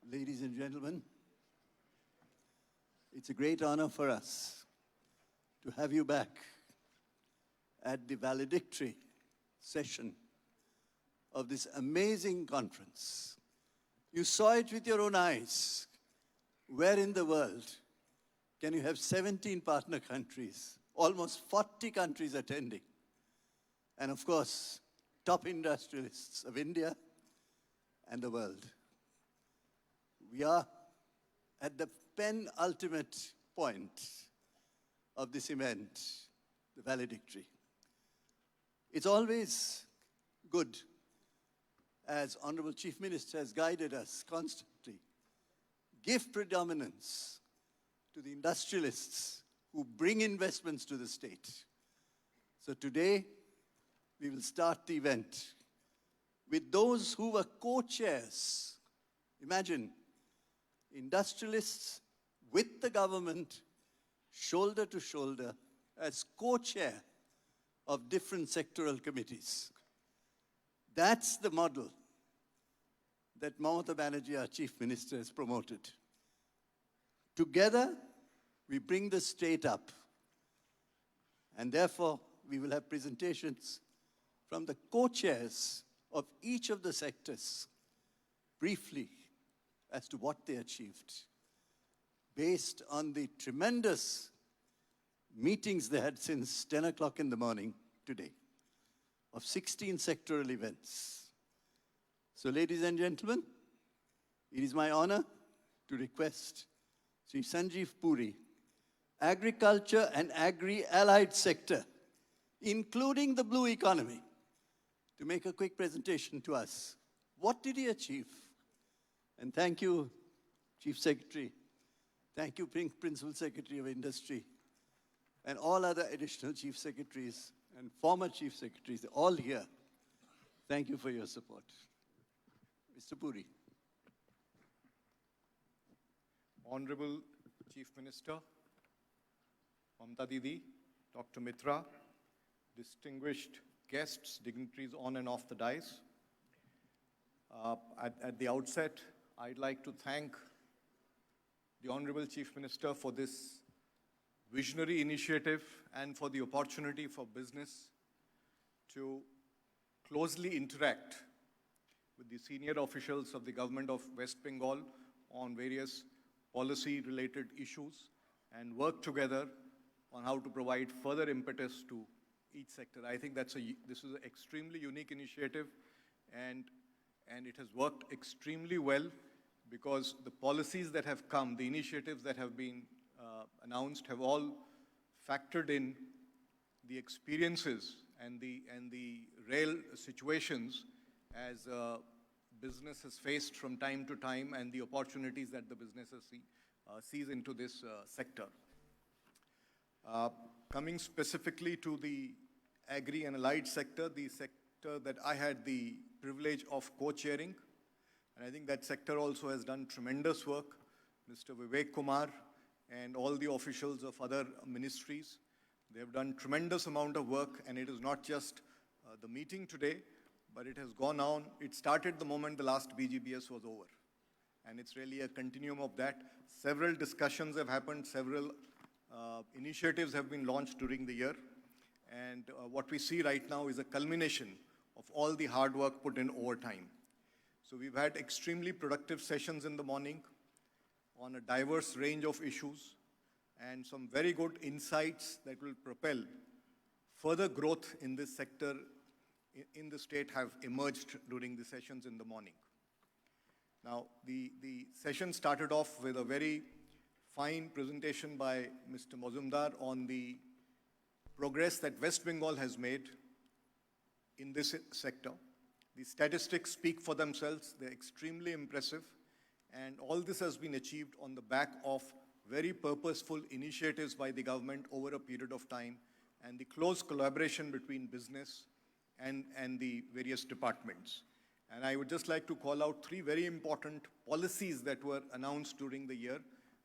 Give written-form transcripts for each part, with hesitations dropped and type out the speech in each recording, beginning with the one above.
Ladies and gentlemen, it's a great honor for us to have you back at the valedictory session of this amazing conference. You saw it with your own eyes. Where in the world can you have 17 partner countries, almost 40 countries attending, and of course, top industrialists of India and the world? We are at the penultimate point of this event, the valedictory. It's always good, as Honorable Chief Minister has guided us constantly, give predominance to the industrialists who bring investments to the state. So today, we will start the event with those who were co-chairs. Imagine, industrialists with the government, shoulder to shoulder, as co-chair of different sectoral committees. That's the model that Mamata Banerjee, our Chief Minister, has promoted. Together, we bring the state up. And therefore, we will have presentations from the co-chairs of each of the sectors, briefly, as to what they achieved, based on the tremendous meetings they had since 10 o'clock in the morning today, of 16 sectoral events. So, ladies and gentlemen, it is my honor to request Sri Sanjeev Puri, Agriculture and Agri-Allied Sector, including the blue economy, to make a quick presentation to us. What did he achieve? And thank you, Chief Secretary. Thank you, Principal Secretary of Industry, and all other additional Chief Secretaries and former Chief Secretaries, all here. Thank you for your support. Mr. Puri. Honorable Chief Minister, Mamta Didi, Dr. Mitra, distinguished guests, dignitaries on and off the dais. At the outset, I'd like to thank the Honorable Chief Minister for this visionary initiative and for the opportunity for business to closely interact with the senior officials of the government of West Bengal on various policy-related issues and work together on how to provide further impetus to each sector. I think this is an extremely unique initiative, and it has worked extremely well, because the policies that have come, the initiatives that have been announced, have all factored in the experiences and the real situations as business has faced from time to time, and the opportunities that the businesses sees into this sector. Coming specifically to the agri and allied sector, the sector that I had the privilege of co-chairing, and I think that sector also has done tremendous work. Mr. Vivek Kumar and all the officials of other ministries, they have done tremendous amount of work, and it is not just the meeting today, but it has gone on. It started the moment the last BGBS was over, and it's really a continuum of that. Several discussions have happened, several initiatives have been launched during the year, and what we see right now is a culmination of all the hard work put in over time. So we've had extremely productive sessions in the morning. on a diverse range of issues and some very good insights that will propel further growth in this sector in the state have emerged during the sessions in the morning. Now, the session started off with a very fine presentation by Mr. Mazumdar on the progress that West Bengal has made in this sector. The statistics speak for themselves. They're extremely impressive. And all this has been achieved on the back of very purposeful initiatives by the government over a period of time and the close collaboration between business and the various departments. And I would just like to call out three very important policies that were announced during the year,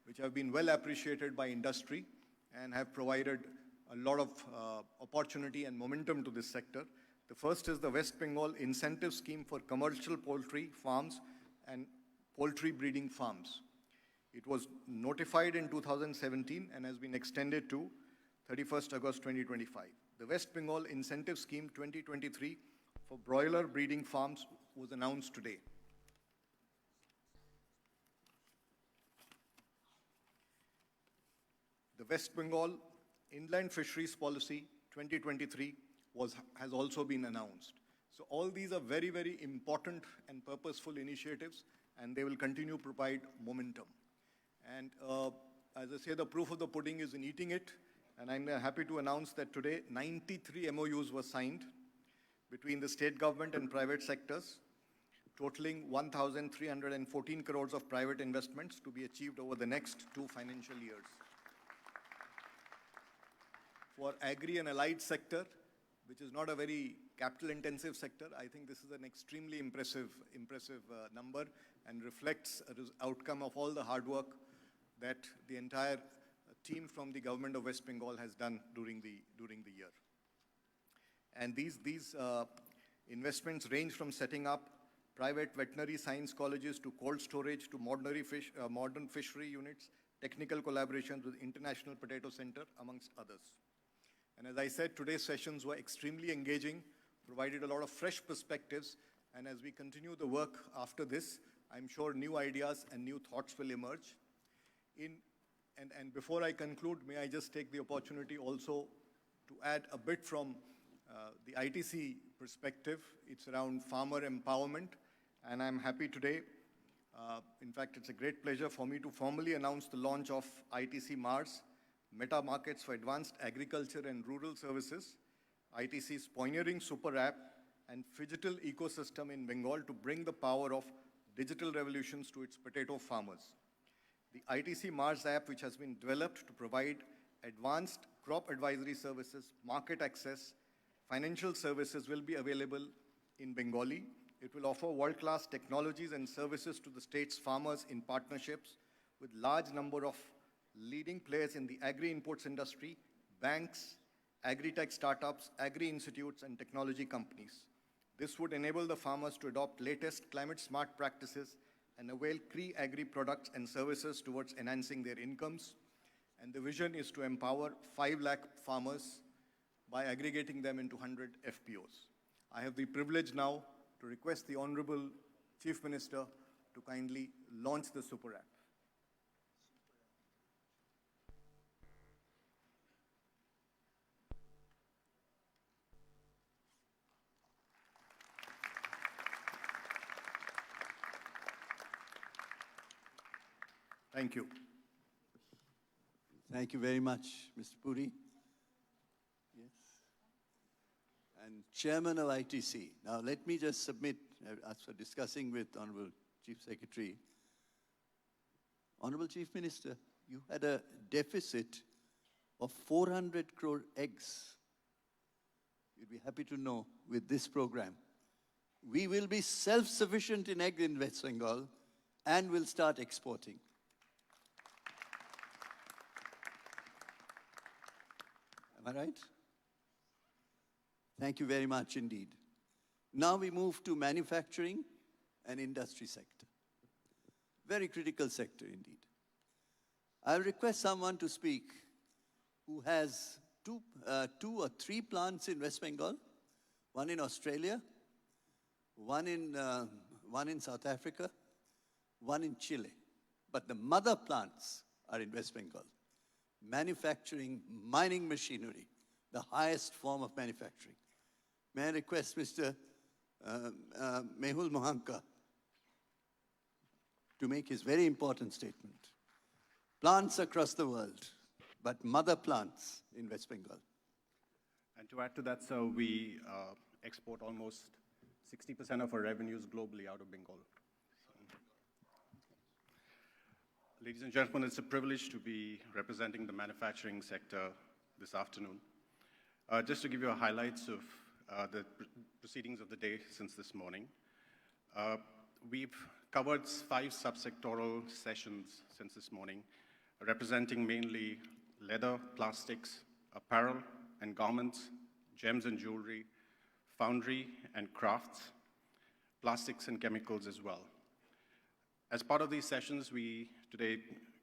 which have been well appreciated by industry and have provided a lot of opportunity and momentum to this sector. The first is the West Bengal Incentive Scheme for Commercial Poultry Farms and Poultry Breeding Farms. It was notified in 2017 and has been extended to 31st August 2025. The West Bengal Incentive Scheme 2023 for broiler breeding farms was announced today. The West Bengal Inland Fisheries Policy 2023 has also been announced. So all these are very, very important and purposeful initiatives, and they will continue to provide momentum. And as I say, the proof of the pudding is in eating it, and I'm happy to announce that today 93 MOUs were signed between the state government and private sectors, totaling 1,314 crores of private investments to be achieved over the next 2 financial years. For agri and allied sector, which is not a very capital-intensive sector, I think this is an extremely impressive number and reflects an outcome of all the hard work that the entire team from the government of West Bengal has done during the year. And these investments range from setting up private veterinary science colleges to cold storage to modern fishery units, technical collaborations with International Potato Center, amongst others. And as I said, today's sessions were extremely engaging, provided a lot of fresh perspectives, and as we continue the work after this, I'm sure new ideas and new thoughts will emerge. And before I conclude, may I just take the opportunity also to add a bit from the ITC perspective. It's around farmer empowerment, and I'm happy today. In fact, it's a great pleasure for me to formally announce the launch of ITC Mars, Meta Markets for Advanced Agriculture and Rural Services, ITC's pioneering super app and phygital ecosystem in Bengal to bring the power of digital revolutions to its potato farmers. The ITC Mars app, which has been developed to provide advanced crop advisory services, market access, financial services, will be available in Bengali. It will offer world-class technologies and services to the state's farmers in partnerships with large number of leading players in the agri-inputs industry, banks, agri-tech startups, agri-institutes, and technology companies. This would enable the farmers to adopt latest climate-smart practices and avail key agri-products and services towards enhancing their incomes. And the vision is to empower 5 lakh farmers by aggregating them into 100 FPOs. I have the privilege now to request the Honorable Chief Minister to kindly launch the super app. Thank you. Thank you very much, Mr. Puri. Yes. And Chairman of ITC. Now, let me just submit, as for discussing with Honorable Chief Secretary. Honorable Chief Minister, you had a deficit of 400 crore eggs. You'd be happy to know with this program, we will be self-sufficient in egg in West Bengal and will start exporting. Am I right? Thank you very much indeed. Now we move to manufacturing and industry sector. Very critical sector indeed. I'll request someone to speak who has two or three plants in West Bengal, one in Australia, one in South Africa, one in Chile. but the mother plants are in West Bengal. Manufacturing, mining machinery, the highest form of manufacturing. May I request Mr. Mehul Mohanka to make his very important statement. Plants across the world, but mother plants in West Bengal. And to add to that, sir, we export almost 60% of our revenues globally out of Bengal. Ladies and gentlemen, it's a privilege to be representing the manufacturing sector this afternoon. Just to give you a highlights of the proceedings of the day since this morning. We've covered 5 subsectoral sessions since this morning, representing mainly leather, plastics, apparel and garments, gems and jewelry, foundry and crafts, plastics and chemicals as well. As part of these sessions, we today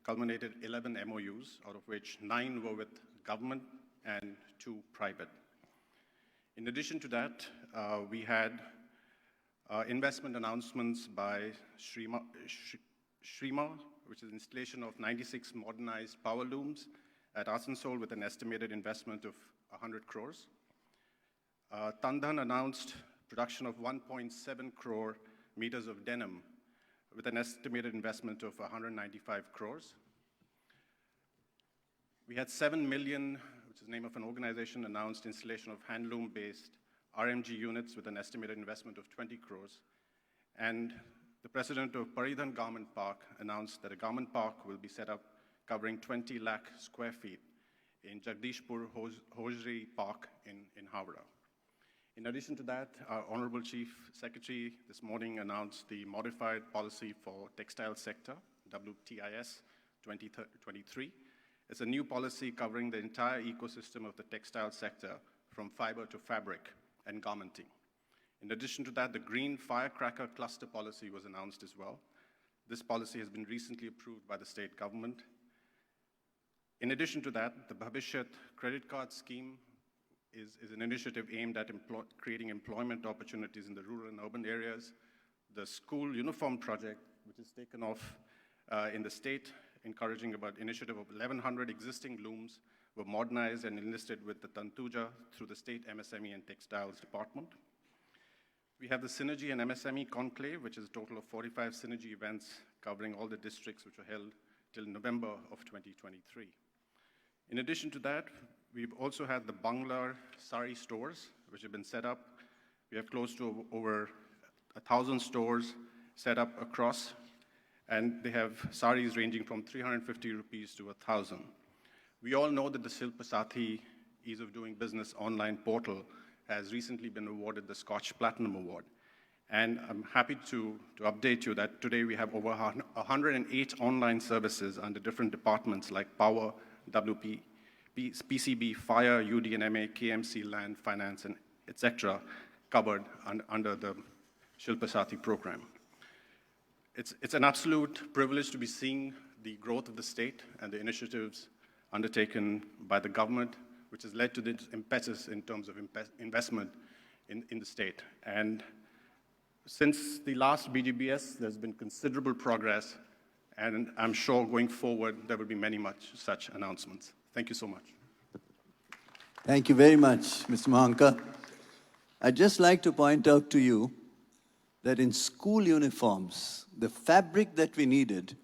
culminated 11 MOUs, out of which 9 were with government and 2 private. In addition to that, we had investment announcements by Shrima, which is installation of 96 modernized power looms at Asansol with an estimated investment of 100 crores. Tandhan announced production of 1.7 crore meters of denim with an estimated investment of 195 crores. We had 7 million, which is the name of an organization, announced installation of handloom-based RMG units with an estimated investment of 20 crores. And the president of Paridhan Garment Park announced that a garment park will be set up covering 20 lakh square feet in Jagdishpur Hosiery Park in Howrah. In addition to that, our Honorable Chief Secretary this morning announced the Modified Policy for Textile Sector, WTIS 2023. It's a new policy covering the entire ecosystem of the textile sector, from fiber to fabric and garmenting. In addition to that, the Green Firecracker Cluster Policy was announced as well. This policy has been recently approved by the state government. In addition to that, the Bhavishyat credit card scheme is an initiative aimed at creating employment opportunities in the rural and urban areas. The school uniform project, which is taken off in the state, encouraging about initiative of 1,100 existing looms, were modernized and enlisted with the Tantuja through the state MSME and Textiles Department. We have the Synergy and MSME Conclave, which is a total of 45 Synergy events covering all the districts which were held till November of 2023. In addition to that, we've also had the Banglar sari stores, which have been set up. We have close to over 1,000 stores set up across, and they have saris ranging from 350 rupees to 1,000. We all know that the Shilpa Sathi Ease of Doing Business online portal has recently been awarded the Scotch Platinum Award. And I'm happy to update you that today we have over 108 online services under different departments like Power, WP, PCB, Fire, UD&MA, KMC, Land, Finance, and etc. covered under the Shilpa Sathi program. It's an absolute privilege to be seeing the growth of the state and the initiatives undertaken by the government, which has led to this impetus in terms of investment in the state. And since the last BGBS, there's been considerable progress, and I'm sure going forward, there will be many such announcements. Thank you so much. Thank you very much, Mr. Mohanka. I'd just like to point out to you that in school uniforms, the fabric that we needed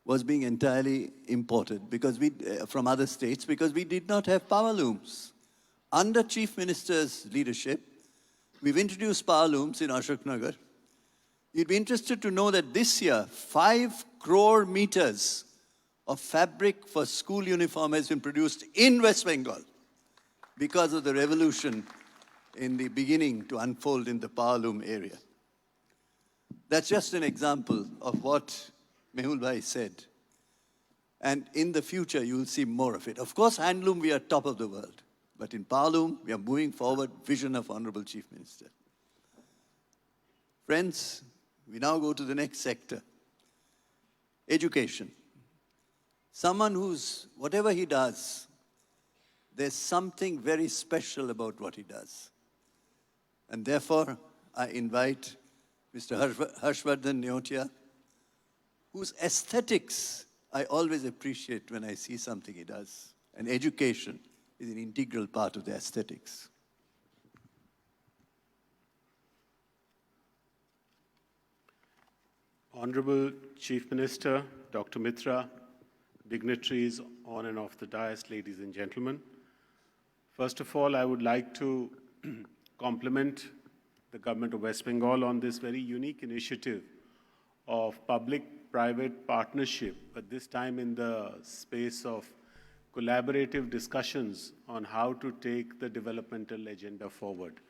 was being entirely imported from other states because we did not have power looms. Under Chief Minister's leadership, we've introduced power looms in Ashok Nagar. You'd be interested to know that this year, 5 crore meters of fabric for school uniform has been produced in West Bengal because of the revolution in the beginning to unfold in the power loom area. That's just an example of what Mehul Bhai said. And in the future, you will see more of it. Of course, handloom, we are top of the world. But in power loom, we are moving forward, vision of Honorable Chief Minister. Friends, we now go to the next sector. Education. Someone who's, whatever he does, there's something very special about what he does. And therefore, I invite Mr. Harshvardhan Neotia, whose aesthetics I always appreciate when I see something he does. And education is an integral part of the aesthetics. Honorable Chief Minister, Dr. Mitra, dignitaries on and off the dais, ladies and gentlemen. First of all, I would like to compliment the government of West Bengal on this very unique initiative of public-private partnership, but this time in the space of collaborative discussions on how to take the developmental agenda forward.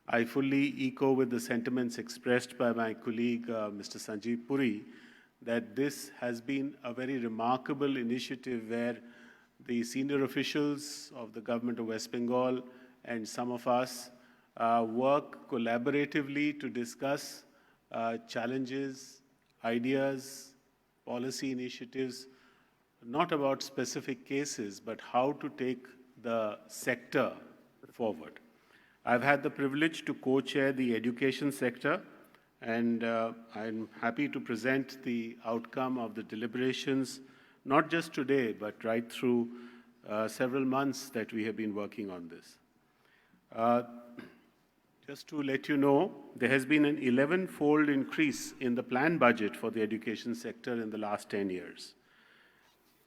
I fully echo with the sentiments expressed by my colleague, Mr. Sanjeev Puri, that this has been a very remarkable initiative where the senior officials of the government of West Bengal and some of us work collaboratively to discuss challenges, ideas, policy initiatives, not about specific cases, but how to take the sector forward. I've had the privilege to co-chair the education sector, and I'm happy to present the outcome of the deliberations, not just today, but right through several months that we have been working on this. Just to let you know, there has been an 11-fold increase in the planned budget for the education sector in the last 10 years.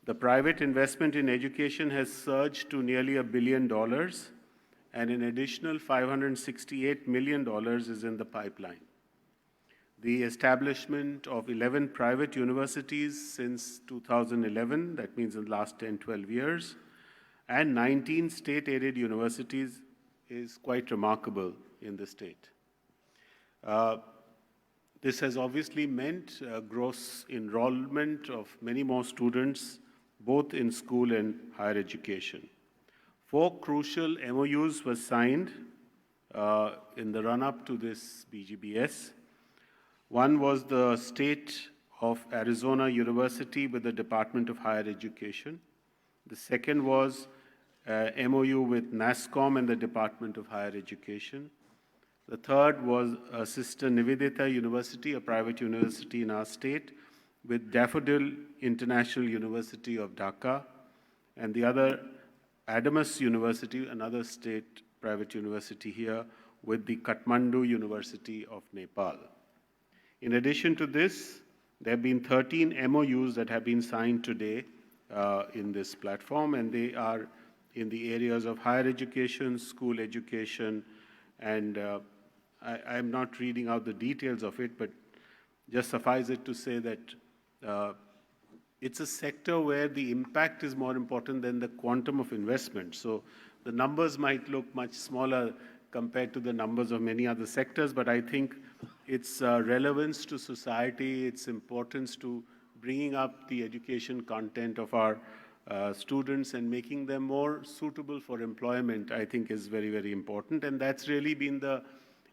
The private investment in education has surged to nearly $1 billion, and an additional $568 million is in the pipeline. The establishment of 11 private universities since 2011, that means in the last 10, 12 years, and 19 state-aided universities is quite remarkable in the state. This has obviously meant gross enrollment of many more students, both in school and higher education. 4 crucial MOUs were signed in the run-up to this BGBS. One was the State of Arizona University with the Department of Higher Education. The second was MOU with NASSCOM and the Department of Higher Education. The third was Sister Nivedita University, a private university in our state, with Daffodil International University of Dhaka, and the other Adamas University, another state private university here, with the Kathmandu University of Nepal. In addition to this, there have been 13 MOUs that have been signed today in this platform, and they are in the areas of higher education, school education, and I'm not reading out the details of it, but just suffice it to say that it's a sector where the impact is more important than the quantum of investment. So the numbers might look much smaller compared to the numbers of many other sectors, but I think its relevance to society, its importance to bringing up the education content of our students and making them more suitable for employment, I think is very, very important. And that's really been the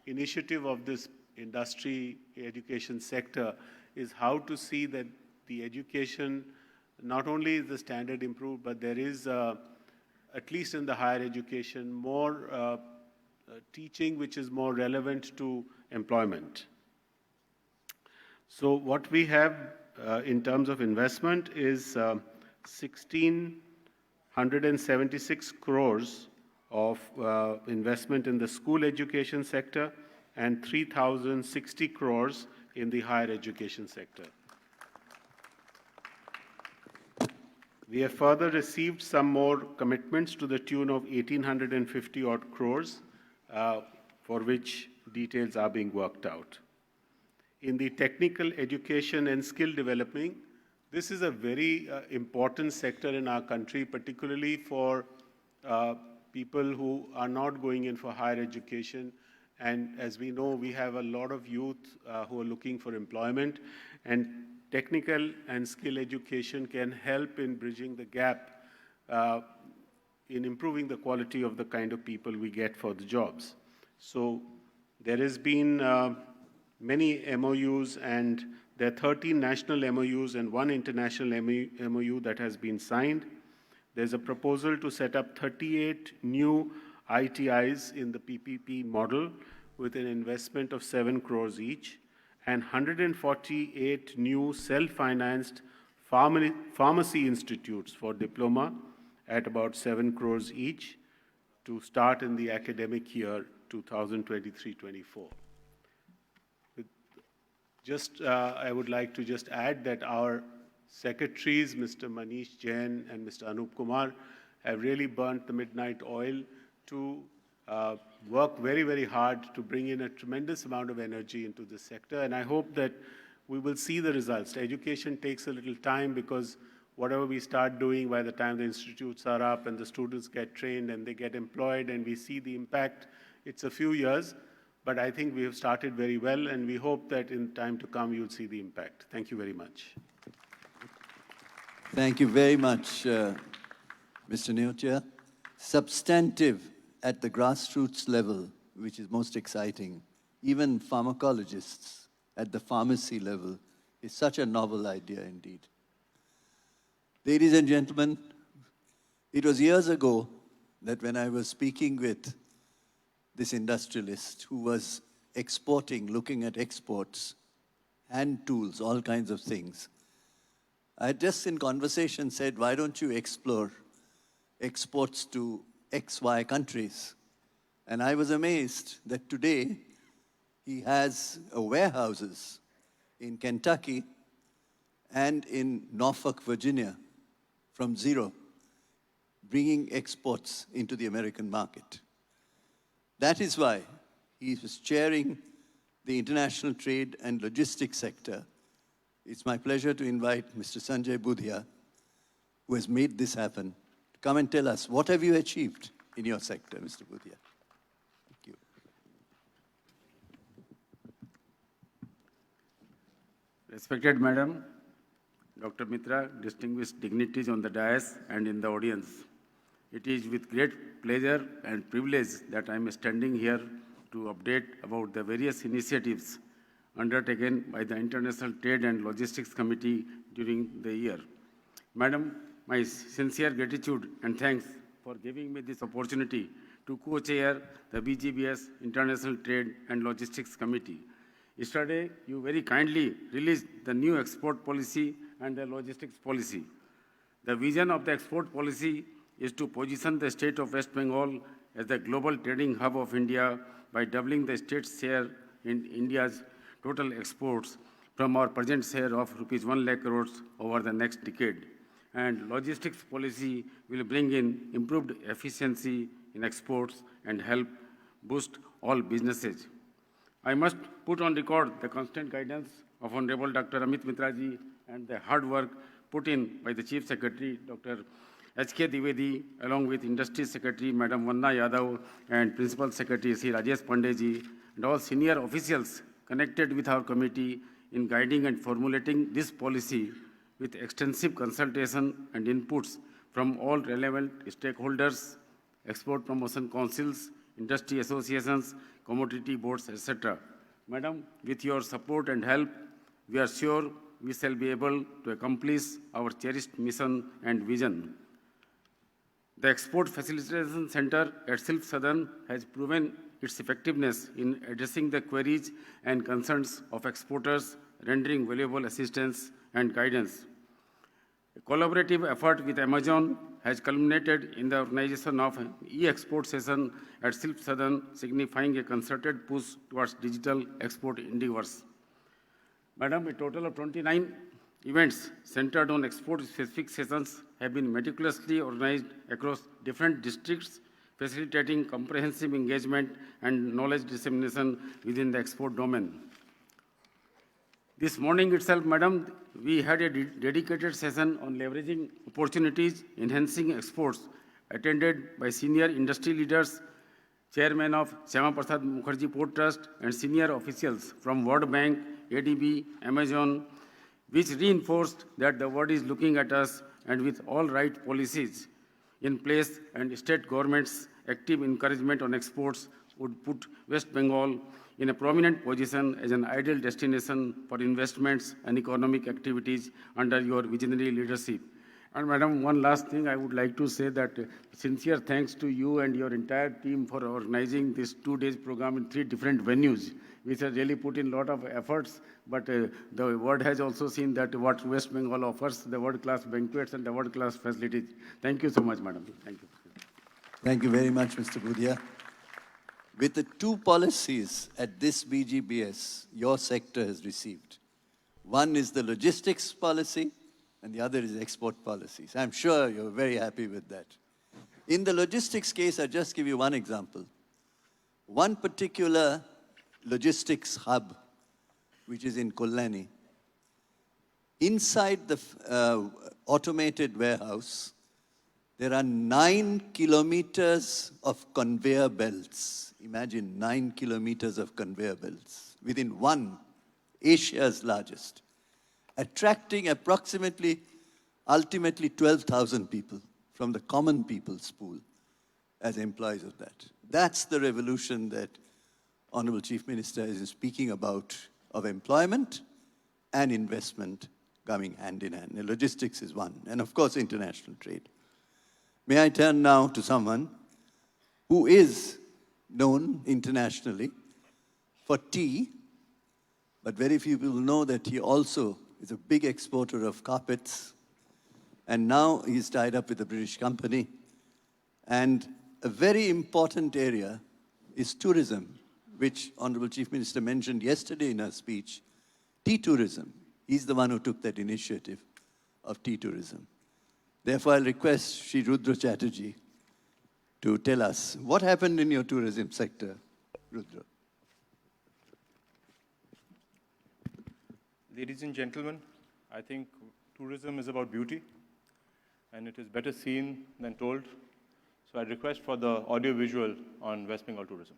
initiative of this industry education sector, is how to see that the education, not only is the standard improved, but there is, at least in the higher education, more teaching which is more relevant to employment. So what we have in terms of investment is 1,676 crores of investment in the school education sector and 3,060 crores in the higher education sector. We have further received some more commitments to the tune of 1,850 odd crores, for which details are being worked out. In the technical education and skill development, this is a very important sector in our country, particularly for people who are not going in for higher education. And as we know, we have a lot of youth who are looking for employment, and technical and skill education can help in bridging the gap in improving the quality of the kind of people we get for the jobs. So there has been many MOUs, and there are 13 national MOUs and 1 international MOU that has been signed. There's a proposal to set up 38 new ITIs in the PPP model with an investment of 7 crores each. and 148 new self-financed pharmacy institutes for diploma at about 7 crores each to start in the academic year 2023-24. I would like to just add that our secretaries, Mr. Manish Jain and Mr. Anup Kumar, have really burnt the midnight oil to work very, very hard to bring in a tremendous amount of energy into this sector. And I hope that we will see the results. Education takes a little time because whatever we start doing by the time the institutes are up and the students get trained and they get employed and we see the impact, it's a few years. But I think we have started very well, and we hope that in time to come, you'll see the impact. Thank you very much. Thank you very much, Mr. Neotia. Substantive at the grassroots level, which is most exciting, even pharmacologists at the pharmacy level, is such a novel idea indeed. Ladies and gentlemen, it was years ago that when I was speaking with this industrialist who was exporting, looking at exports, hand tools, all kinds of things, I just in conversation said, why don't you explore exports to XY countries? And I was amazed that today he has warehouses in Kentucky and in Norfolk, Virginia, from zero, bringing exports into the American market. That is why he is chairing the international trade and logistics sector. It's my pleasure to invite Mr. Sanjay Budhia, who has made this happen, to come and tell us, what have you achieved in your sector, Mr. Budhia? Thank you. Respected Madam, Dr. Mitra, distinguished dignitaries on the dais and in the audience. It is with great pleasure and privilege that I am standing here to update about the various initiatives undertaken by the International Trade and Logistics Committee during the year. Madam, my sincere gratitude and thanks for giving me this opportunity to co-chair the BGBS International Trade and Logistics Committee. Yesterday, you very kindly released the new export policy and the logistics policy. The vision of the export policy is to position the state of West Bengal as the global trading hub of India by doubling the state's share in India's total exports from our present share of rupees 1 lakh crores over the next decade. And logistics policy will bring in improved efficiency in exports and help boost all businesses. I must put on record the constant guidance of Honorable Dr. Amit Mitra ji and the hard work put in by the Chief Secretary, Dr. H.K. Dwivedi, along with Industry Secretary, Madam Vanna Yadav, and Principal Secretary, Sri Rajesh Pandey ji, and all senior officials connected with our committee in guiding and formulating this policy with extensive consultation and inputs from all relevant stakeholders, export promotion councils, industry associations, commodity boards, etc. Madam, with your support and help, we are sure we shall be able to accomplish our cherished mission and vision. The Export Facilitation Center at Silk Southern has proven its effectiveness in addressing the queries and concerns of exporters, rendering valuable assistance and guidance. A collaborative effort with Amazon has culminated in the organization of an e-export session at Silk Southern, signifying a concerted push towards digital export endeavors. Madam, a total of 29 events centered on export-specific sessions have been meticulously organized across different districts, facilitating comprehensive engagement and knowledge dissemination within the export domain. This morning itself, Madam, we had a dedicated session on leveraging opportunities, enhancing exports, attended by senior industry leaders, Chairman of Syama Prasad Mukherjee Port Trust, and senior officials from World Bank, ADB, Amazon, which reinforced that the world is looking at us, and with all right policies in place and state governments' active encouragement on exports would put West Bengal in a prominent position as an ideal destination for investments and economic activities under your visionary leadership. And Madam, one last thing I would like to say that sincere thanks to you and your entire team for organizing this 2 days program in 3 different venues, which has really put in a lot of efforts. But the world has also seen that what West Bengal offers, the world-class banquets and the world-class facilities. Thank you so much, Madam. Thank you. Thank you very much, Mr. Budhia. With the two policies at this BGBS your sector has received, one is the logistics policy and the other is export policies. I'm sure you're very happy with that. In the logistics case, I'll just give you one example. One particular logistics hub, which is in Kollani, inside the automated warehouse, there are 9 kilometers of conveyor belts. Imagine 9 kilometers of conveyor belts within one, Asia's largest, attracting ultimately 12,000 people from the common people's pool as employees of that. That's the revolution that Honorable Chief Minister is speaking about, of employment and investment coming hand in hand. And logistics is one, and of course international trade. May I turn now to someone who is known internationally for tea, but very few people know that he also is a big exporter of carpets, and now he's tied up with a British company. And a very important area is tourism, which Honorable Chief Minister mentioned yesterday in her speech, tea tourism. He's the one who took that initiative of tea tourism. Therefore, I'll request Shri Rudra Chatterjee to tell us what happened in your tourism sector, Rudra. Ladies and gentlemen, I think tourism is about beauty, and it is better seen than told. So I request for the audio-visual on West Bengal tourism.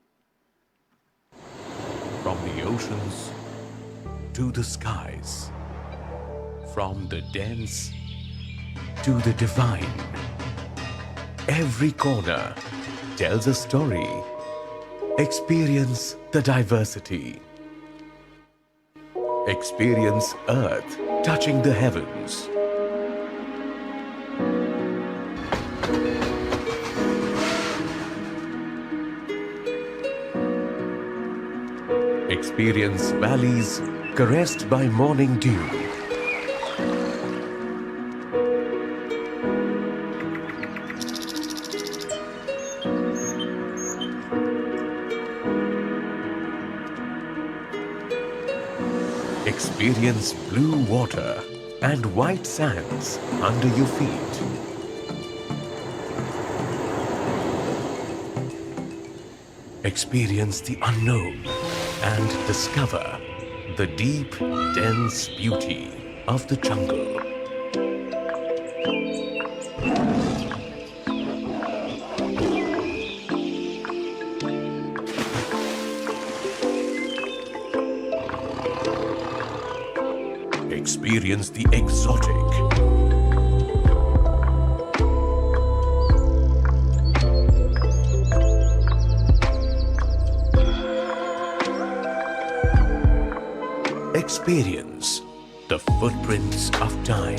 From the oceans to the skies, from the dense to the divine, every corner tells a story. Experience the diversity. Experience Earth touching the heavens. Experience valleys caressed by morning dew. Experience blue water and white sands under your feet. Experience the unknown and discover the deep, dense beauty of the jungle. Experience the exotic. Experience the footprints of time.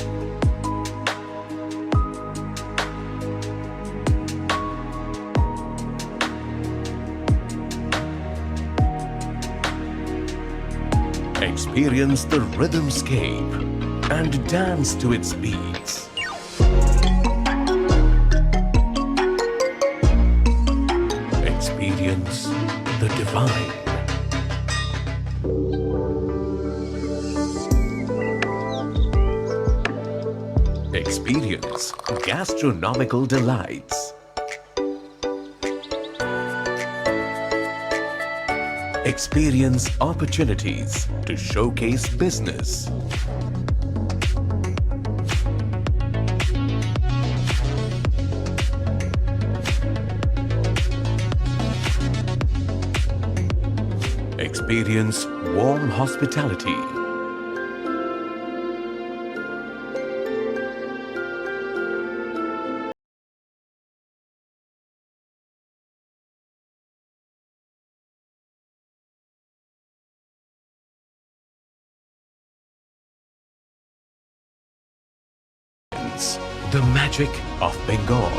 Experience the rhythmscape and dance to its beats. Experience the divine. Experience gastronomical delights. Experience opportunities to showcase business. Experience warm hospitality. The magic of Bengal.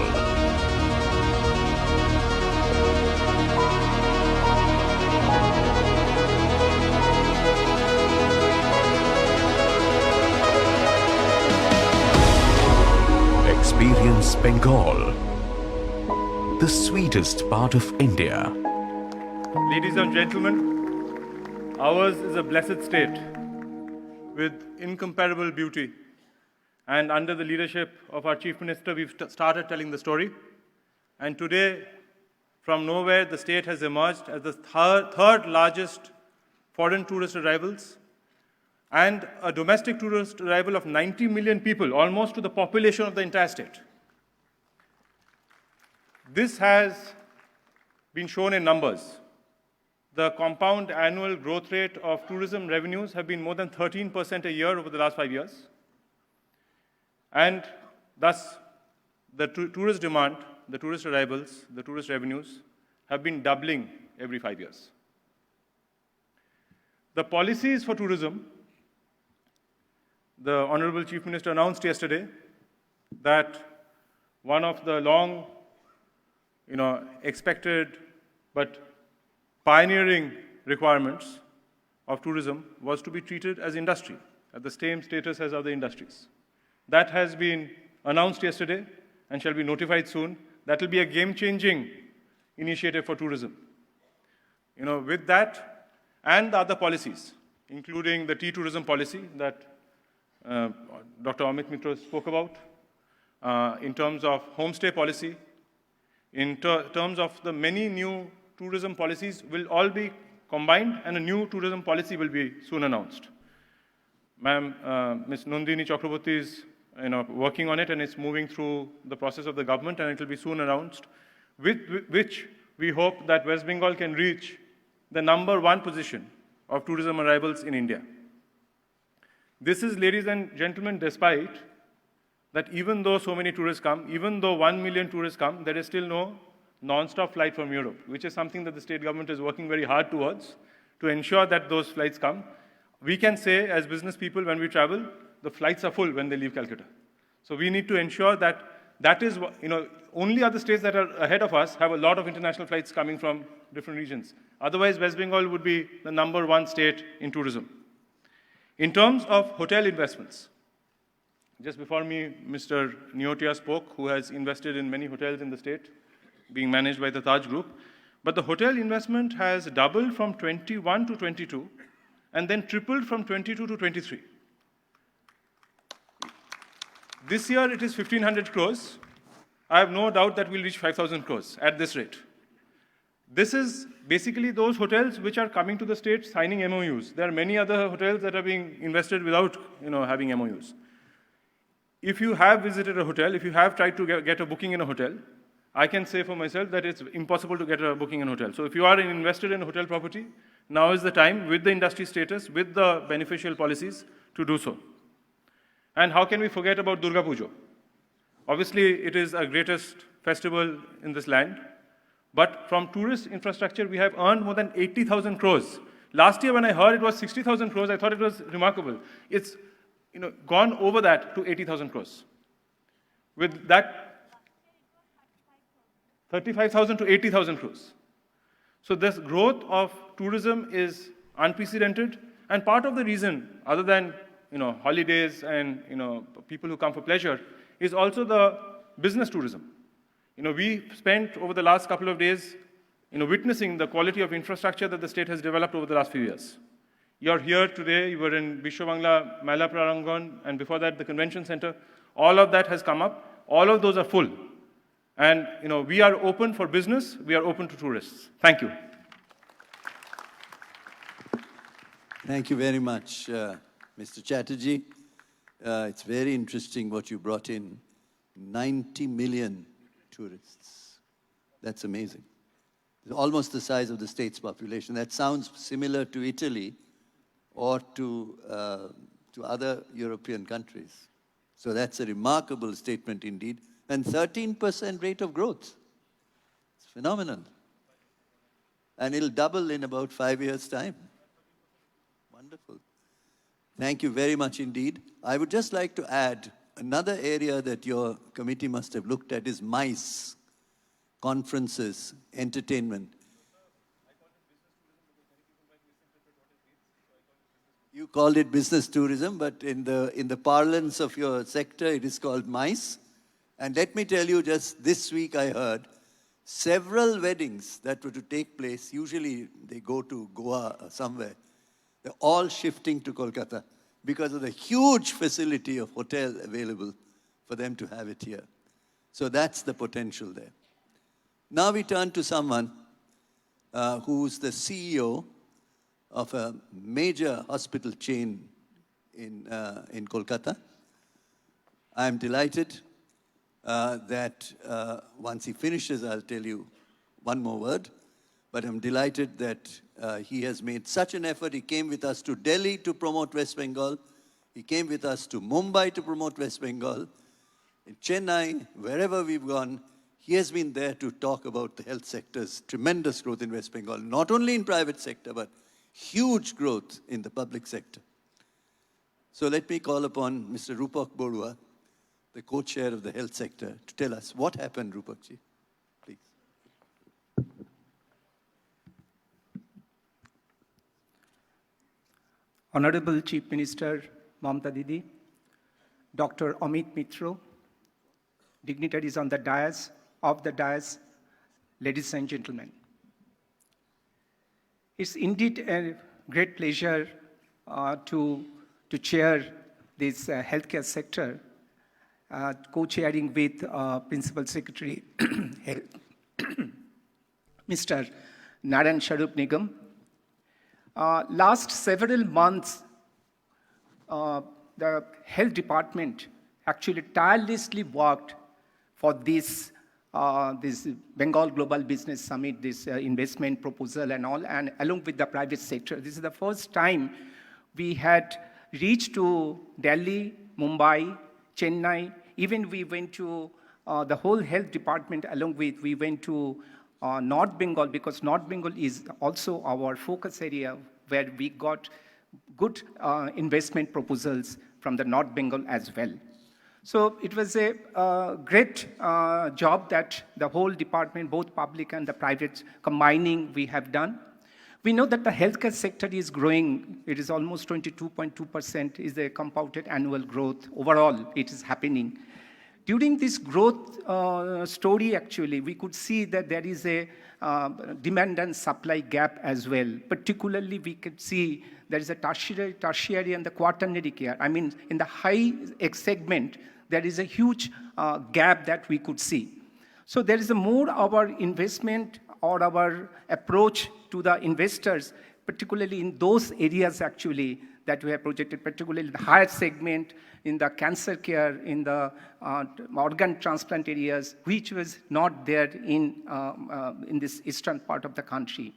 Experience Bengal, the sweetest part of India. Ladies and gentlemen, ours is a blessed state with incomparable beauty. And under the leadership of our Chief Minister, we've started telling the story. And today, from nowhere, the state has emerged as the third largest foreign tourist arrivals and a domestic tourist arrival of 90 million people, almost to the population of the entire state. This has been shown in numbers. The compound annual growth rate of tourism revenues have been more than 13% a year over the last 5 years. And thus, the tourist demand, the tourist arrivals, the tourist revenues have been doubling every 5 years. The policies for tourism, the Honorable Chief Minister announced yesterday that one of the long, expected but pioneering requirements of tourism was to be treated as industry, at the same status as other industries. That has been announced yesterday and shall be notified soon. That will be a game-changing initiative for tourism. With that and the other policies, including the tea tourism policy that Dr. Amit Mitra spoke about, in terms of homestay policy, in terms of the many new tourism policies will all be combined and a new tourism policy will be soon announced. Ma'am, Ms. Nandini Chakraborty is working on it and it's moving through the process of the government and it will be soon announced, with which we hope that West Bengal can reach the #1 position of tourism arrivals in India. This is, ladies and gentlemen, despite that even though so many tourists come, even though 1 million tourists come, there is still no non-stop flight from Europe, which is something that the state government is working very hard towards to ensure that those flights come. We can say, as business people, when we travel, the flights are full when they leave Calcutta. So we need to ensure that that is, only other states that are ahead of us have a lot of international flights coming from different regions. Otherwise, West Bengal would be the #1 state in tourism. In terms of hotel investments, just before me, Mr. Neotia spoke, who has invested in many hotels in the state, being managed by the Taj Group. But the hotel investment has doubled from 21 to 22, and then tripled from 22 to 23. This year, it is 1,500 crores. I have no doubt that we'll reach 5,000 crores at this rate. This is basically those hotels which are coming to the state signing MOUs. There are many other hotels that are being invested without having MOUs. If you have visited a hotel, if you have tried to get a booking in a hotel, I can say for myself that it's impossible to get a booking in a hotel. So if you are invested in a hotel property, now is the time, with the industry status, with the beneficial policies, to do so. And how can we forget about Durga Puja? Obviously, it is our greatest festival in this land. But from tourist infrastructure, we have earned more than 80,000 crores. Last year, when I heard it was 60,000 crores, I thought it was remarkable. It's gone over that to 80,000 crores. With that, 35,000 to 80,000 crores. So this growth of tourism is unprecedented. And part of the reason, other than holidays and people who come for pleasure, is also the business tourism. We spent over the last couple of days witnessing the quality of infrastructure that the state has developed over the last few years. You're here today, you were in Bishwabangla, Mela Prarangan, and before that, the convention center. All of that has come up. All of those are full. And we are open for business, we are open to tourists. Thank you. Thank you very much, Mr. Chatterjee. It's very interesting what you brought in. 90 million tourists. That's amazing. It's almost the size of the state's population. That sounds similar to Italy or to other European countries. So that's a remarkable statement indeed. And 13% rate of growth. It's phenomenal. And it'll double in about 5 years' time. Wonderful. Thank you very much indeed. I would just like to add Another area that your committee must have looked at is MICE, conferences, entertainment. You called it business tourism, but in the parlance of your sector, it is called MICE. And let me tell you, just this week I heard several weddings that were to take place, usually they go to Goa or somewhere, they're all shifting to Kolkata because of the huge facility of hotel available for them to have it here. So that's the potential there. Now we turn to someone who's the CEO of a major hospital chain in Kolkata. I'm delighted that once he finishes, I'll tell you one more word. But I'm delighted that he has made such an effort. He came with us to Delhi to promote West Bengal. He came with us to Mumbai to promote West Bengal. In Chennai, wherever we've gone, he has been there to talk about the health sector's tremendous growth in West Bengal, not only in private sector, but huge growth in the public sector. So let me call upon Mr. Rupak Borua, the co-chair of the health sector, to tell us what happened, Rupakji. Please. Honorable Chief Minister Mamta Didi, Dr. Amit Mitro, dignitaries on the dais, ladies and gentlemen. It's indeed a great pleasure to chair this healthcare sector, co-chairing with Principal Secretary Mr. Narayan Sharup Nigam. Last several months, the health department actually tirelessly worked for this Bengal Global Business Summit, this investment proposal and all, and along with the private sector. This is the first time we had reached to Delhi, Mumbai, Chennai. Even we went to the whole health department we went to North Bengal, because North Bengal is also our focus area where we got good investment proposals from the North Bengal as well. So it was a great job that the whole department, both public and the private combining, we have done. We know that the healthcare sector is growing. It is almost 22.2% is the compounded annual growth. Overall, it is happening. During this growth story, actually, we could see that there is a demand and supply gap as well. Particularly, we could see there is a tertiary and the quaternary care. I mean, in the high segment, there is a huge gap that we could see. So there is a more our investment or our approach to the investors, particularly in those areas actually that we have projected, particularly in the higher segment, in the cancer care, in the organ transplant areas, which was not there in this eastern part of the country.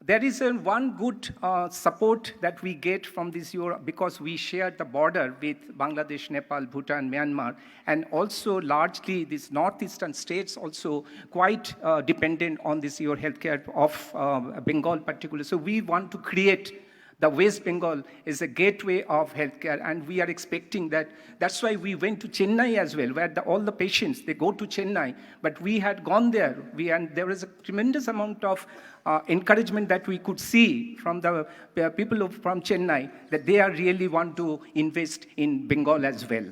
There is one good support that we get from this Europe, because we share the border with Bangladesh, Nepal, Bhutan, Myanmar, and also largely these northeastern states also quite dependent on this your healthcare of Bengal particularly. So we want to create the West Bengal is a gateway of healthcare, and we are expecting that. That's why we went to Chennai as well, where all the patients, they go to Chennai. But we had gone there, and there was a tremendous amount of encouragement that we could see from the people from Chennai, that they are really want to invest in Bengal as well.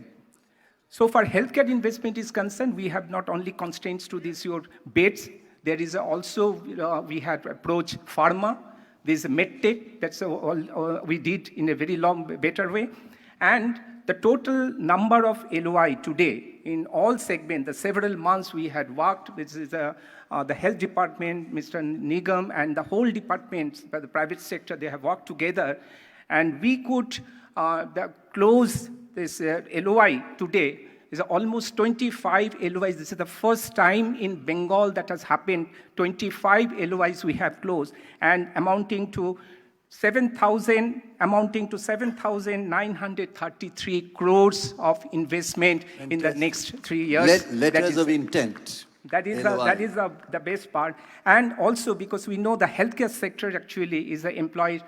So far, healthcare investment is concerned, we have not only constraints to these your beds, there is also, we had approached pharma. There's a medtech, that's all we did in a very better way. And the total number of LOI today in all segments, the several months we had worked, this is the health department, Mr. Nigam, and the whole department, the private sector, they have worked together. And we could close this LOI today is almost 25 LOIs. This is the first time in Bengal that has happened. 25 LOIs we have closed, and amounting to 7,933 crores of investment in the next 3 years. Letters of intent. That is, the best part. And also because we know the healthcare sector actually is the employment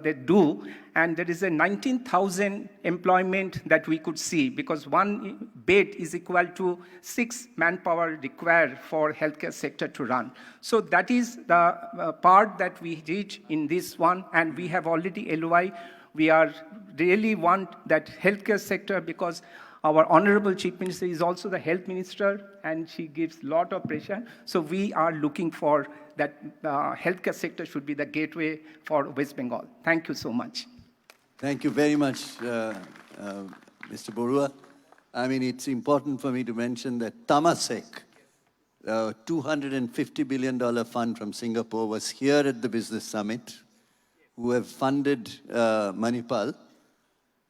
they do, and there is a 19,000 employment that we could see because one bed is equal to 6 manpower required for healthcare sector to run. So that is the part that we did in this one, and we have already LOI. We are really want that healthcare sector because our Honorable Chief Minister is also the Health Minister, and she gives a lot of pressure. So we are looking for that healthcare sector should be the gateway for West Bengal. Thank you so much. Thank you very much, Mr. Borua. I mean, it's important for me to mention that Temasek, a $250 billion fund from Singapore, was here at the Business Summit, who have funded Manipal,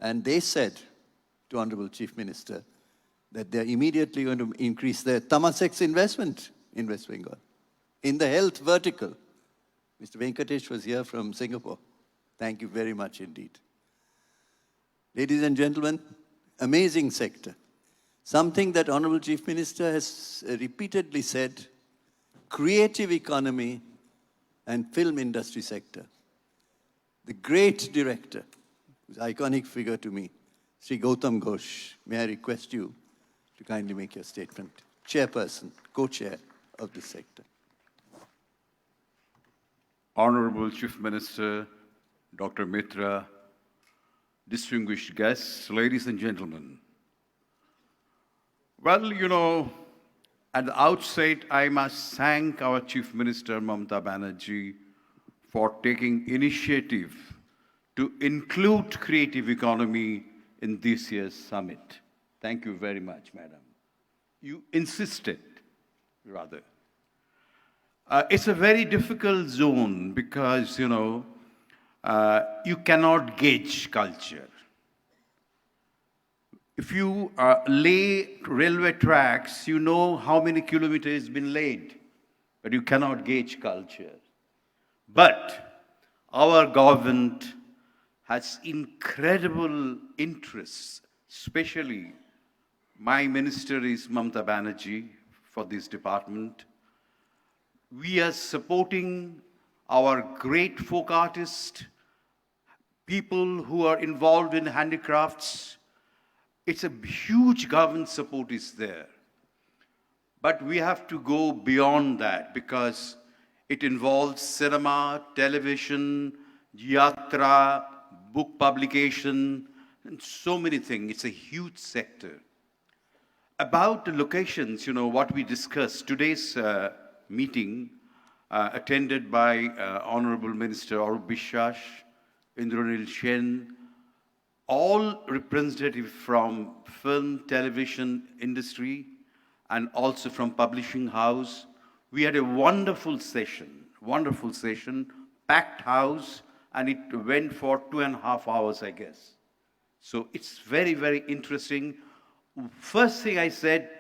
and they said to Honorable Chief Minister that they're immediately going to increase their Temasek's investment in West Bengal, in the health vertical. Mr. Venkatesh was here from Singapore. Thank you very much indeed. Ladies and gentlemen, amazing sector. Something that Honorable Chief Minister has repeatedly said, creative economy and film industry sector. The great director, who's an iconic figure to me, Sri Gautam Ghosh, may I request you to kindly make your statement. Chairperson, co-chair of this sector. Honorable Chief Minister, Dr. Mitra, distinguished guests, ladies and gentlemen. Well, you know, at the outset, I must thank our Chief Minister, Mamata Banerjee, for taking initiative to include creative economy in this year's summit. Thank you very much, madam. You insisted, rather. It's a very difficult zone because, you know, you cannot gauge culture. If you lay railway tracks, you know how many kilometers has been laid, but you cannot gauge culture. But our government has incredible interests, especially my minister is Mamata Banerjee for this department. We are supporting our great folk artists, people who are involved in handicrafts. It's a huge government support is there. But we have to go beyond that because it involves cinema, television, yatra, book publication, and so many things. It's a huge sector. About the locations, you know, what we discussed, today's meeting attended by Honorable Minister Arup Bishwas, Indranil Shen, all representatives from film, television industry, and also from publishing house. We had a wonderful session, packed house, and it went for 2.5 hours, I guess. So it's very, very interesting. First thing I said,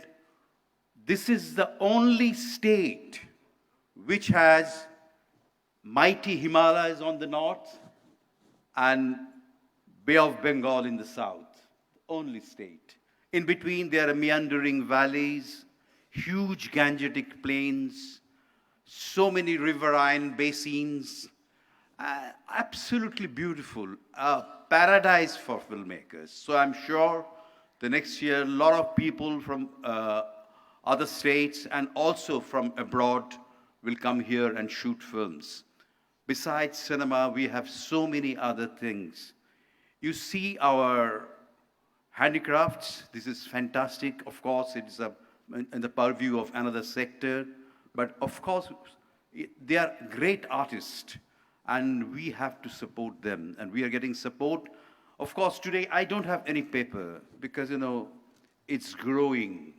this is the only state which has mighty Himalayas on the north and Bay of Bengal in the south, only state. In between, there are meandering valleys, huge Gangetic plains, so many riverine basins, absolutely beautiful, paradise for filmmakers. So I'm sure the next year, a lot of people from other states and also from abroad will come here and shoot films. Besides cinema, we have so many other things. You see our handicrafts. This is fantastic. Of course, it's in the purview of another sector. But of course, they are great artists, and we have to support them. And we are getting support. Of course, today, I don't have any paper because, you know, it's growing.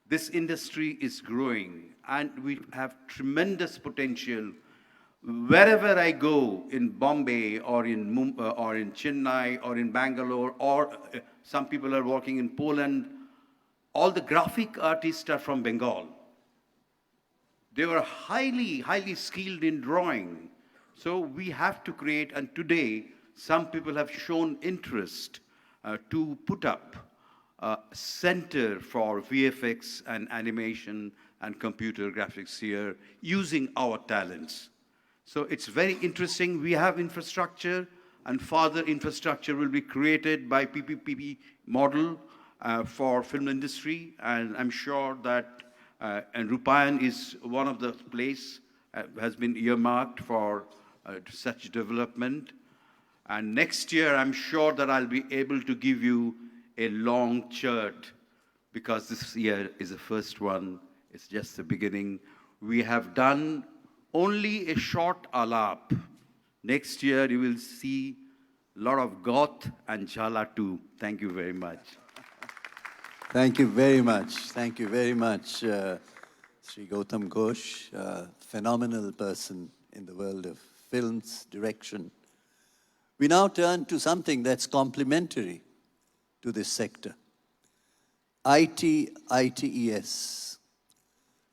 This industry is growing, and we have tremendous potential. Wherever I go, in Bombay or in Mumbai or in Chennai or in Bangalore, or some people are working in Poland, all the graphic artists are from Bengal. They were highly, highly skilled in drawing. So we have to create, and today, some people have shown interest to put up center for VFX and animation and computer graphics here using our talents. So it's very interesting. We have infrastructure, and further infrastructure will be created by PPP model for film industry, and I'm sure that and Rupayan is one of the place has been earmarked for such development. And next year, I'm sure that I'll be able to give you a long chart, because this year is the first one. It's just the beginning. We have done only a short alap. Next year, you will see a lot of goth and jhala too. Thank you very much. Thank you very much. Thank you very much, Sri Gautam Ghosh, a phenomenal person in the world of films, direction. We now turn to something that's complementary to this sector. ITES.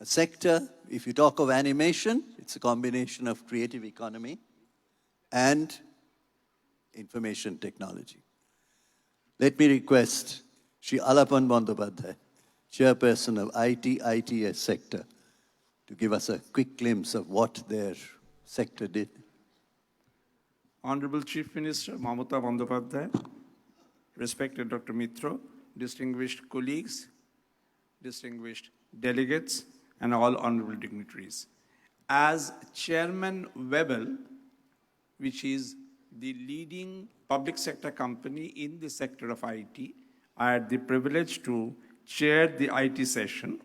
A sector, if you talk of animation, it's a combination of creative economy and information technology. Let me request Shri Alapan Bandyopadhyay, chairperson of ITES sector, to give us a quick glimpse of what their sector did. Honorable Chief Minister Mamata Bandyopadhyay, respected Dr. Mitra, distinguished colleagues, distinguished delegates, and all honorable dignitaries. As Chairman Webel, which is the leading public sector company in the sector of IT, I had the privilege to chair the IT session,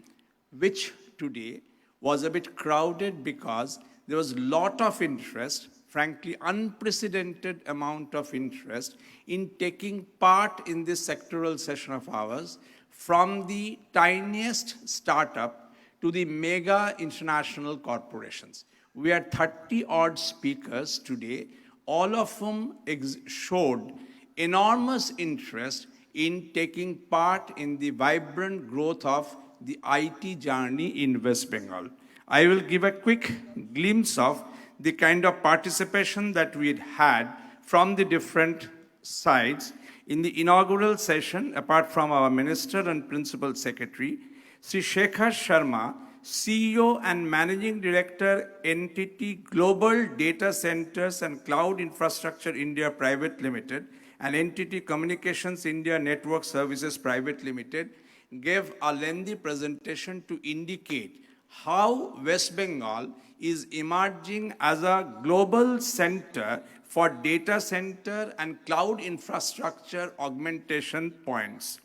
which today was a bit crowded because there was a lot of interest, frankly, unprecedented amount of interest in taking part in this sectoral session of ours, from the tiniest startup to the mega international corporations. We had 30-odd speakers today, all of whom showed enormous interest in taking part in the vibrant growth of the IT journey in West Bengal. I will give a quick glimpse of the kind of participation that we had from the different sides. In the inaugural session, apart from our Minister and Principal Secretary, Sri Shekhar Sharma, CEO and Managing Director, Entity Global Data Centers and Cloud Infrastructure India Private Limited, and Entity Communications India Network Services Private Limited, gave a lengthy presentation to indicate how West Bengal is emerging as a global center for data center and cloud infrastructure augmentation points.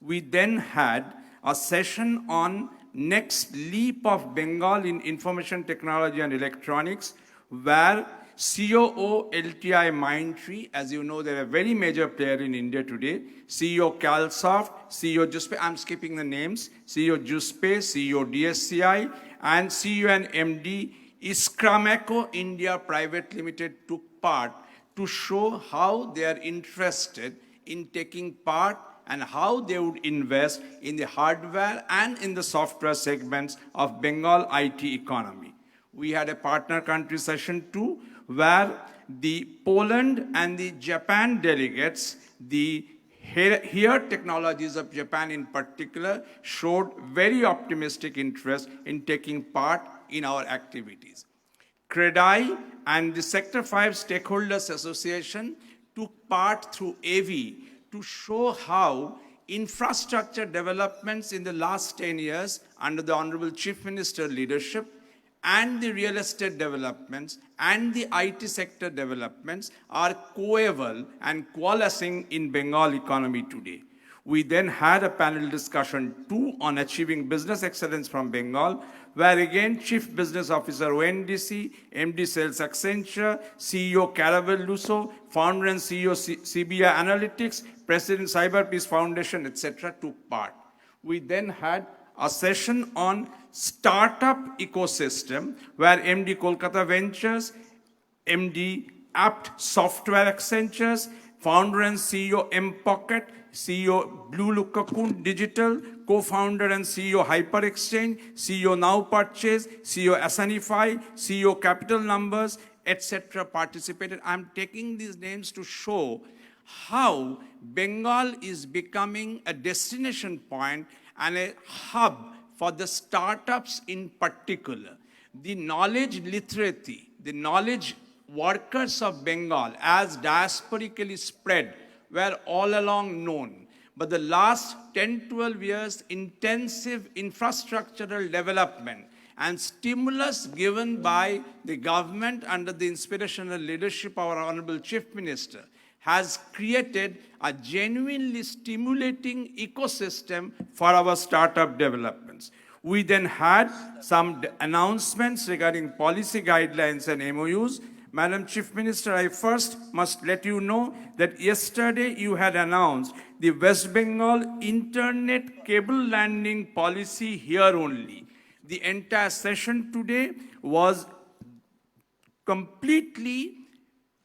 We then had a session on next leap of Bengal in information technology and electronics, where COO LTI Mindtree, as you know, they're a very major player in India today, CEO Calsoft, CEO Juspe, I'm skipping the names, CEO Juspe, CEO DSCI, and CEO and MD Iskrameco India Private Limited took part to show how they are interested in taking part and how they would invest in the hardware and in the software segments of Bengal IT economy. We had a partner country session too, where the Poland and the Japan delegates, the here technologies of Japan in particular, showed very optimistic interest in taking part in our activities. CREDAI and the Sector 5 Stakeholders Association took part through AV to show how infrastructure developments in the last 10 years under the Honorable Chief Minister leadership and the real estate developments and the IT sector developments are coeval and coalescing in Bengal economy today. We then had a panel discussion too on achieving business excellence from Bengal, where again Chief Business Officer ONDC, MD Sales Accenture, CEO Caravel Lusso, founder and CEO CBI Analytics, President Cyber Peace Foundation, etc. took part. We then had a session on startup ecosystem, where MD Kolkata Ventures, MD Apt Software Accentures, founder and CEO M-Pocket, CEO Blue Cocoon Digital, co-founder and CEO HyperExchange, CEO Now Purchase, CEO Asanify, CEO Capital Numbers, etc. participated. I'm taking these names to show how Bengal is becoming a destination point and a hub for the startups in particular. The knowledge literati, the knowledge workers of Bengal as diasporically spread were all along known. But the last 10-12 years, intensive infrastructural development and stimulus given by the government under the inspirational leadership of our Honorable Chief Minister has created a genuinely stimulating ecosystem for our startup developments. We then had some announcements regarding policy guidelines and MOUs. Madam Chief Minister, I first must let you know that yesterday you had announced the West Bengal internet cable landing policy here only. The entire session today was completely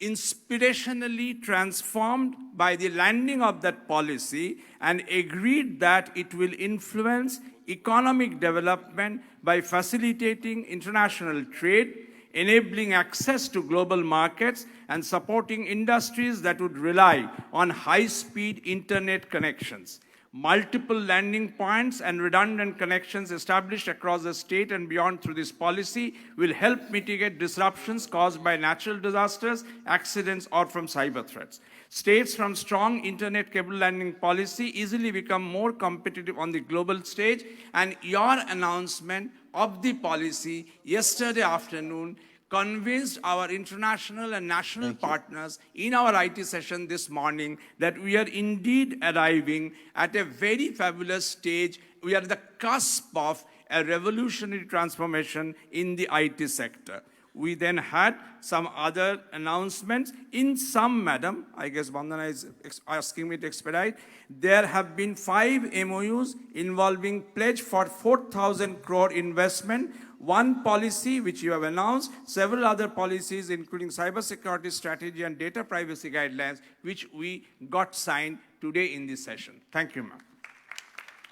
inspirationally transformed by the landing of that policy and agreed that it will influence economic development by facilitating international trade, enabling access to global markets, and supporting industries that would rely on high-speed internet connections. Multiple landing points and redundant connections established across the state and beyond through this policy will help mitigate disruptions caused by natural disasters, accidents, or from cyber threats. States from strong internet cable landing policy easily become more competitive on the global stage, and your announcement of the policy yesterday afternoon convinced our international and national partners in our IT session this morning that we are indeed arriving at a very fabulous stage. We are at the cusp of a revolutionary transformation in the IT sector. We then had some other announcements. In some, madam, I guess Vandana is asking me to expedite, there have been 5 MOUs involving pledge for 4,000 crore investment, one policy which you have announced, several other policies including cybersecurity strategy and data privacy guidelines, which we got signed today in this session. Thank you, ma'am.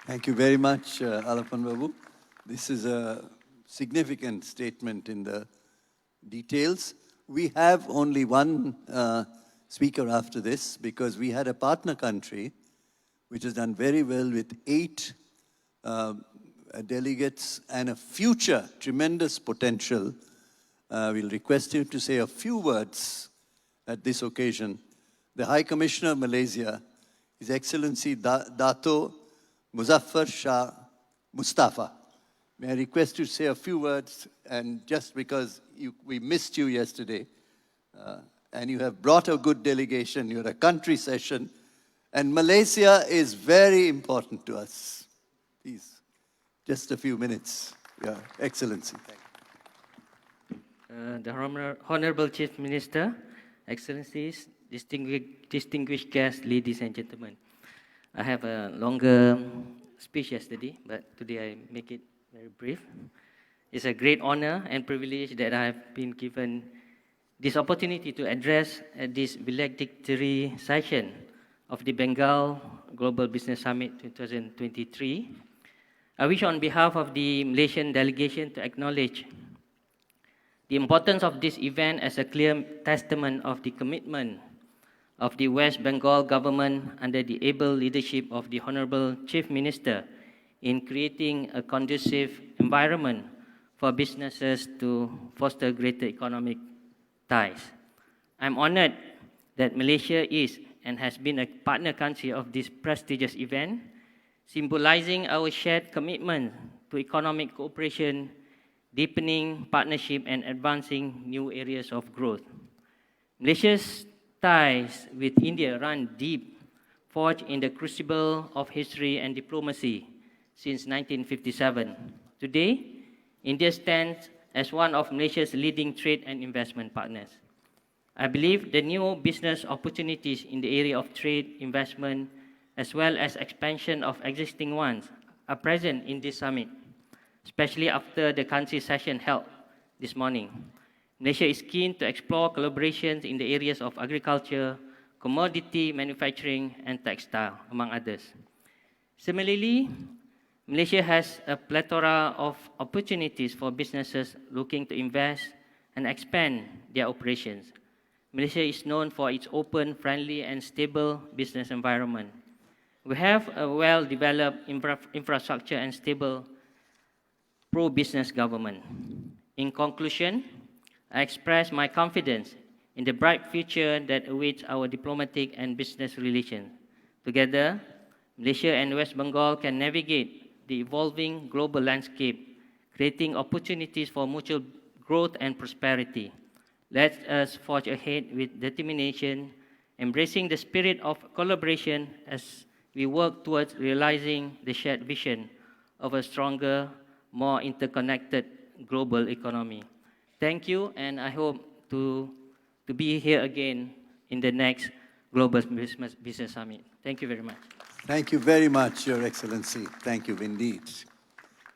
Thank you very much, Alapan Babu. This is a significant statement in the details. We have only one speaker after this because we had a partner country which has done very well with 8 delegates and a future tremendous potential. We'll request you to say a few words at this occasion. The High Commissioner of Malaysia, His Excellency Dato Muzaffar Shah Mustafa. May I request you to say a few words, and just because we missed you yesterday, and you have brought a good delegation, you're a country session, and Malaysia is very important to us. Please. Just a few minutes, Your Excellency. The Honorable Chief Minister, Excellencies, distinguished guests, ladies and gentlemen. I have a longer speech yesterday, but today I make it very brief. It's a great honor and privilege that I have been given this opportunity to address at this valedictory session of the Bengal Global Business Summit 2023. I wish on behalf of the Malaysian delegation to acknowledge the importance of this event as a clear testament of the commitment of the West Bengal government under the able leadership of the Honorable Chief Minister in creating a conducive environment for businesses to foster greater economic ties. I'm honored that Malaysia is and has been a partner country of this prestigious event, symbolizing our shared commitment to economic cooperation, deepening partnership, and advancing new areas of growth. Malaysia's ties with India run deep, forged in the crucible of history and diplomacy since 1957. Today, India stands as one of Malaysia's leading trade and investment partners. I believe the new business opportunities in the area of trade, investment, as well as expansion of existing ones are present in this summit, especially after the country session held this morning. Malaysia is keen to explore collaborations in the areas of agriculture, commodity manufacturing, and textile, among others. Similarly, Malaysia has a plethora of opportunities for businesses looking to invest and expand their operations. Malaysia is known for its open, friendly, and stable business environment. We have a well-developed infrastructure and stable pro-business government. In conclusion, I express my confidence in the bright future that awaits our diplomatic and business relations. Together, Malaysia and West Bengal can navigate the evolving global landscape, creating opportunities for mutual growth and prosperity. Let us forge ahead with determination, embracing the spirit of collaboration as we work towards realizing the shared vision of a stronger, more interconnected global economy. Thank you, and I hope to be here again in the next Global Business Summit. Thank you very much. Thank you very much, Your Excellency. Thank you indeed.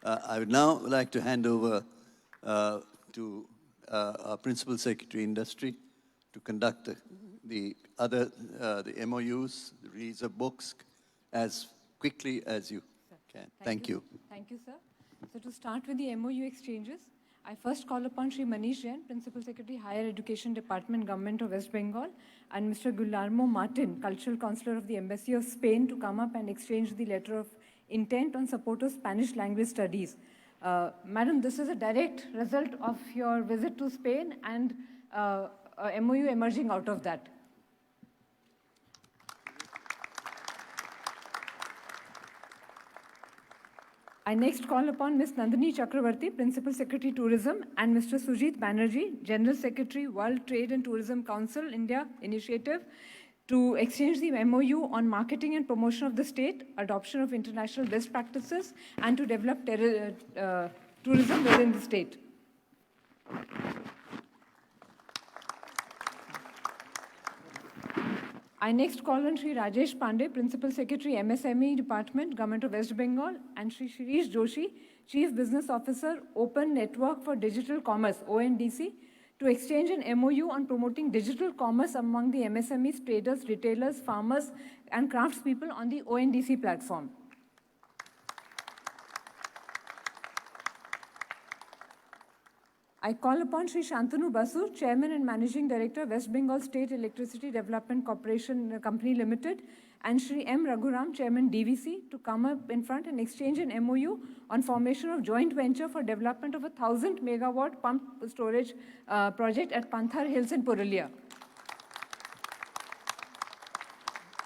I would now like to hand over to our Principal Secretary Industry to conduct the MOUs, the release of books, as quickly as you can. Thank you. Thank you, sir. So to start with the MOU exchanges, I first call upon Sri Manish Jain, Principal Secretary, Higher Education Department, Government of West Bengal, and Mr. Guillermo Martin, Cultural Counselor of the Embassy of Spain, to come up and exchange the letter of intent on support of Spanish language studies. Madam, this is a direct result of your visit to Spain and a MOU emerging out of that. I next call upon Ms. Nandini Chakravarti, Principal Secretary Tourism, and Mr. Sujit Banerjee, General Secretary, World Trade and Tourism Council, India Initiative, to exchange the MOU on marketing and promotion of the state, adoption of international best practices, and to develop tourism within the state. I next call on Sri Rajesh Pandey, Principal Secretary, MSME Department, Government of West Bengal, and Sri Shirish Joshi, Chief Business Officer, Open Network for Digital Commerce, ONDC, to exchange an MOU on promoting digital commerce among the MSMEs, traders, retailers, farmers, and craftspeople on the ONDC platform. I call upon Sri Shantanu Basu, Chairman and Managing Director, West Bengal State Electricity Development Corporation Company Limited, and Sri M. Raghuram, Chairman DVC, to come up in front and exchange an MOU on formation of joint venture for development of a 1,000 megawatt pump storage project at Panthar Hills in Purulia.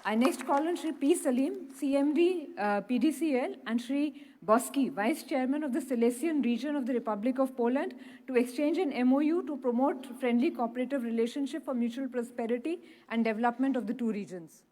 I next call on Sri P. Salim, CMD PDCL, and Sri Boski, Vice Chairman of the Silesian region of the Republic of Poland, to exchange an MOU to promote friendly cooperative relationship for mutual prosperity and development of the two regions.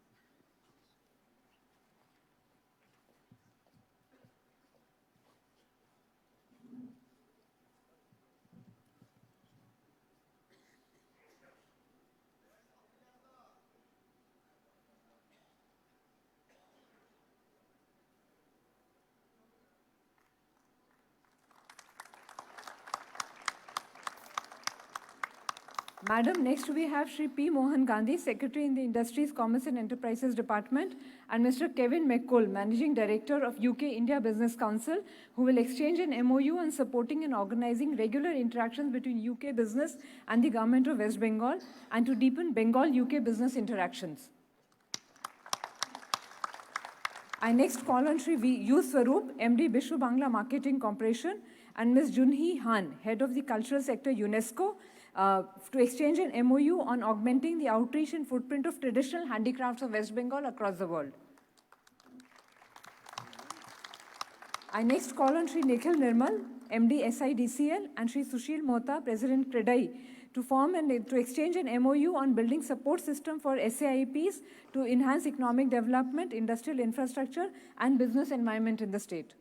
Madam, next we have Sri P. Mohan Gandhi, Secretary in the Industries, Commerce and Enterprises Department, and Mr. Kevin McColl, Managing Director of UK-India Business Council, who will exchange an MOU on supporting and organizing regular interactions between UK business and the Government of West Bengal, and to deepen Bengal-UK business interactions. I next call on Sri U. Swaroop, MD Bishwa Bangla Marketing Corporation, and Ms. Junhee Han, Head of the Cultural Sector, UNESCO, to exchange an MOU on augmenting the outreach and footprint of traditional handicrafts of West Bengal across the world. I next call on Sri Nikhil Nirmal, MD SIDCL, and Sri Sushil Mohta, President CREDAI, to form and to exchange an MOU on building support system for SAIPs to enhance economic development, industrial infrastructure, and business environment in the state.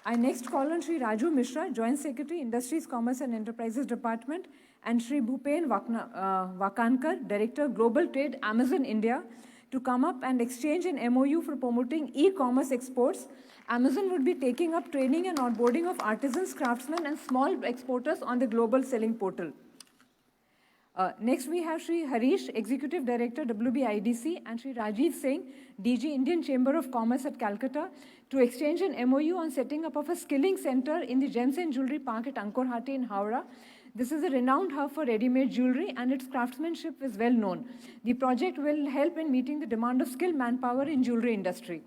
I next call on Sri Raju Mishra, Joint Secretary, Industries, Commerce and Enterprises Department, and Sri Bhupen Vakankar, Director, Global Trade, Amazon India, to come up and exchange an MOU for promoting e-commerce exports. Amazon would be taking up training and onboarding of artisans, craftsmen, and small exporters on the global selling portal. Next, we have Sri Harish, Executive Director, WBIDC, and Sri Rajiv Singh, DG, Indian Chamber of Commerce at Calcutta, to exchange an MOU on setting up of a skilling center in the Gems and Jewelry Park at Ankorhati in Howrah. This is a renowned hub for ready-made jewelry and its craftsmanship is well known. The project will help in meeting the demand of skilled manpower in jewelry industry.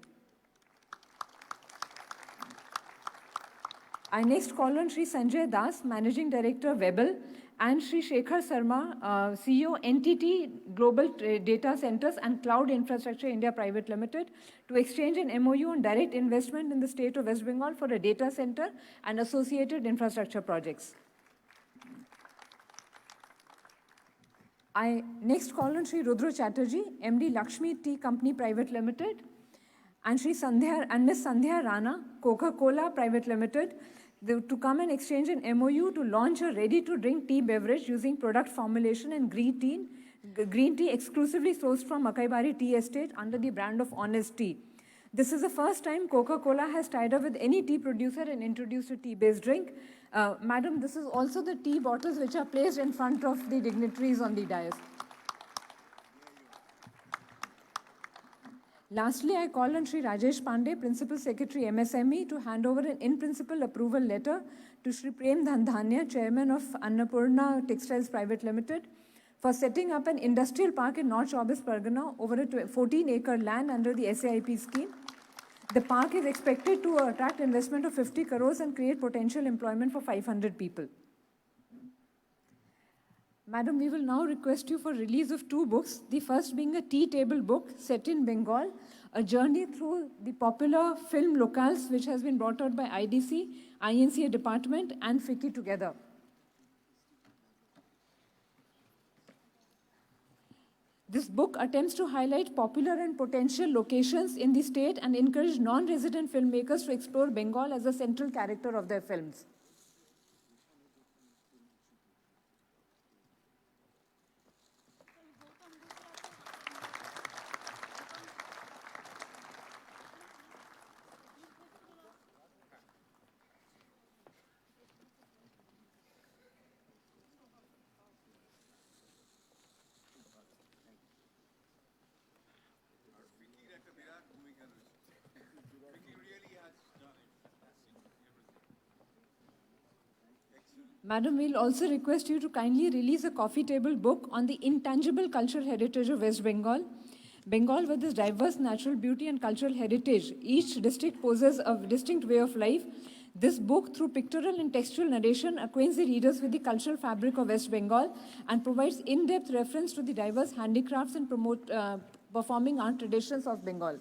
I next call on Sri Sanjay Das, Managing Director, Webel, and Sri Shekhar Sarma, CEO, NTT Global Data Centers and Cloud Infrastructure India Private Limited, to exchange an MOU on direct investment in the state of West Bengal for a data center and associated infrastructure projects. I next call on Sri Rudra Chatterjee, MD Lakshmi Tea Company Private Limited, and Ms. Sandhya Rana, Coca-Cola Private Limited, to come and exchange an MOU to launch a ready-to-drink tea beverage using product formulation and green tea exclusively sourced from Makaibari Tea Estate under the brand of Honest Tea. This is the first time Coca-Cola has tied up with any tea producer and introduced a tea-based drink. Madam, this is also the tea bottles which are placed in front of the dignitaries on the dais. Lastly, I call on Sri Rajesh Pandey, Principal Secretary MSME, to hand over an in-principle approval letter to Sri Prem Dhandhania, Chairman of Annapurna Textiles Private Limited, for setting up an industrial park in North Chobis Pargana over a 14-acre land under the SAIP scheme. The park is expected to attract investment of 50 crores and create potential employment for 500 people. Madam, we will now request you for release of 2 books, the first being a tea table book set in Bengal, a journey through the popular film locales which has been brought out by IDC, INCA department and FICCI together. This book attempts to highlight popular and potential locations in the state and encourage non-resident filmmakers to explore Bengal as a central character of their films. Madam, we'll also request you to kindly release a coffee table book on the intangible cultural heritage of West Bengal. Bengal, with its diverse natural beauty and cultural heritage, each district poses a distinct way of life. This book, through pictorial and textual narration, acquaints the readers with the cultural fabric of West Bengal and provides in-depth reference to the diverse handicrafts and performing art traditions of Bengal.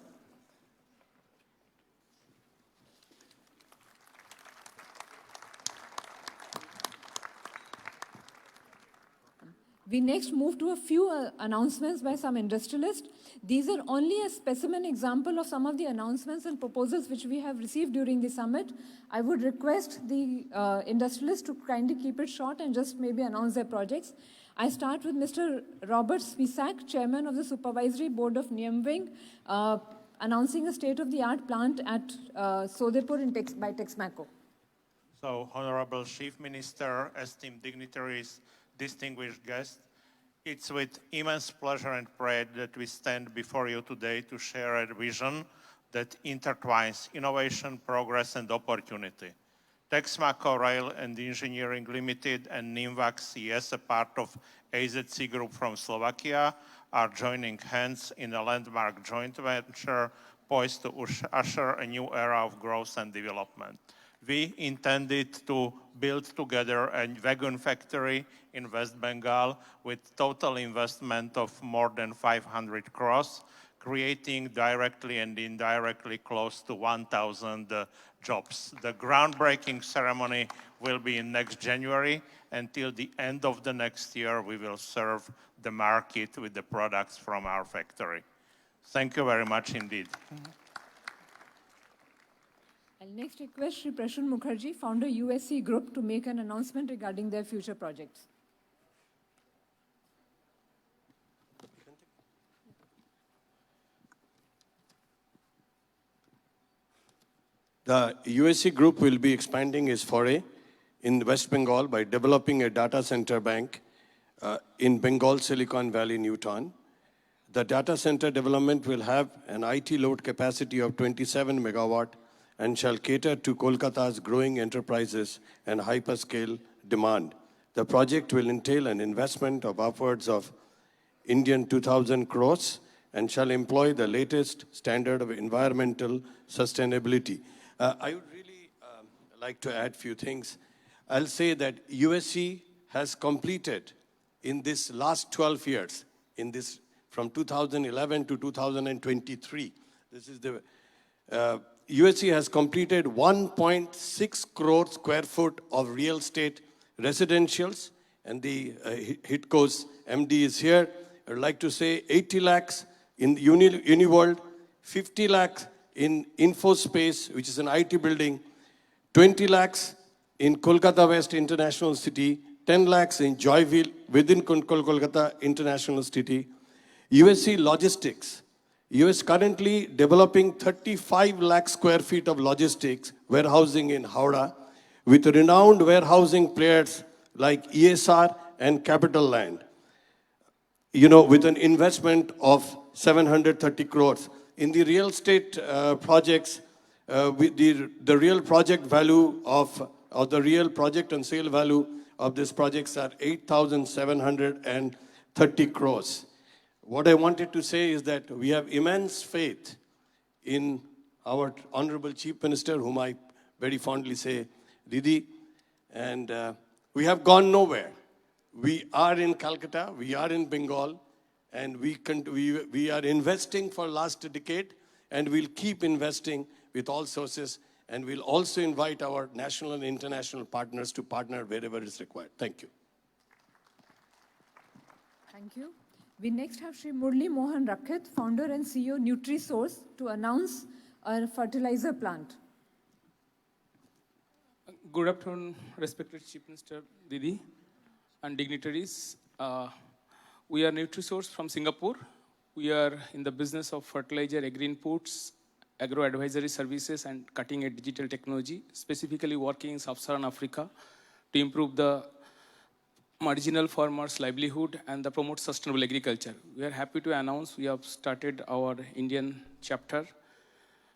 We next move to a few announcements by some industrialists. These are only a specimen example of some of the announcements and proposals which we have received during the summit. I would request the industrialists to kindly keep it short and just maybe announce their projects. I start with Mr. Robert Spisak, Chairman of the Supervisory Board of Niamwing, announcing a state-of-the-art plant at Sodepur by Texmaco. So, Honorable Chief Minister, esteemed dignitaries, distinguished guests, it's with immense pleasure and pride that we stand before you today to share a vision that intertwines innovation, progress, and opportunity. Texmaco Rail and Engineering Limited and Nimvac CS, a part of AZC Group from Slovakia, are joining hands in a landmark joint venture poised to usher a new era of growth and development. We intended to build together a wagon factory in West Bengal with total investment of more than 500 crores, creating directly and indirectly close to 1,000 jobs. The groundbreaking ceremony will be in next January. Until the end of the next year, we will serve the market with the products from our factory. Thank you very much indeed. I'll next request Sri Prashun Mukherjee, founder USC Group, to make an announcement regarding their future projects. The USC Group will be expanding its foray in West Bengal by developing a data center bank in Bengal, Silicon Valley, Newton. The data center development will have an IT load capacity of 27 megawatt and shall cater to Kolkata's growing enterprises and hyperscale demand. The project will entail an investment of upwards of Indian 2,000 crores and shall employ the latest standard of environmental sustainability. I would really like to add a few things. I'll say that USC has completed in this last 12 years, from 2011 to 2023, this is the USC has completed 1.6 crore square foot of real estate residentials, and the HITCO's MD is here. I would like to say 80 lakhs in Uniworld, 50 lakhs in InfoSpace, which is an IT building, 20 lakhs in Kolkata West International City, 10 lakhs in Joyville within Kolkata International City. USC Logistics, US currently developing 35 lakh square feet of logistics warehousing in Howrah with renowned warehousing players like ESR and Capital Land, with an investment of 730 crores. In the real estate projects, the real project value or the real project and sale value of these projects are 8,730 crores. What I wanted to say is that we have immense faith in our Honorable Chief Minister, whom I very fondly say, Didi, and we have gone nowhere. We are in Calcutta, we are in Bengal, and we are investing for last decade, and we'll keep investing with all sources, and we'll also invite our national and international partners to partner wherever is required. Thank you. Thank you. We next have Shri Murli Mohan Rakhet, founder and CEO NutriSource, to announce a fertilizer plant. Good afternoon, respected Chief Minister Didi and dignitaries. We are NutriSource from Singapore. We are in the business of fertilizer, agri-inputs, agro-advisory services, and cutting-edge digital technology, specifically working in Sub-Saharan Africa to improve the marginal farmers' livelihood and promote sustainable agriculture. We are happy to announce we have started our Indian chapter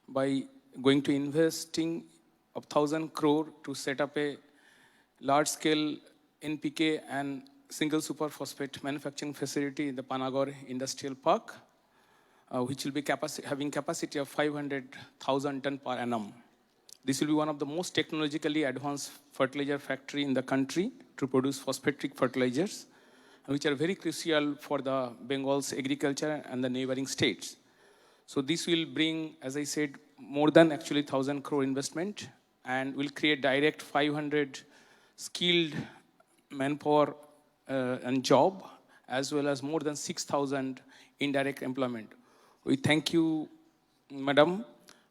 by going to investing of 1,000 crore to set up a large-scale NPK and single superphosphate manufacturing facility in the Panagarh Industrial Park, which will be having capacity of 500,000 ton per annum. This will be one of the most technologically advanced fertilizer factory in the country to produce phosphatic fertilizers, which are very crucial for the Bengal's agriculture and the neighboring states. So this will bring, as I said, more than actually 1,000 crore investment, and will create direct 500 skilled manpower and job, as well as more than 6,000 indirect employment. We thank you, Madam,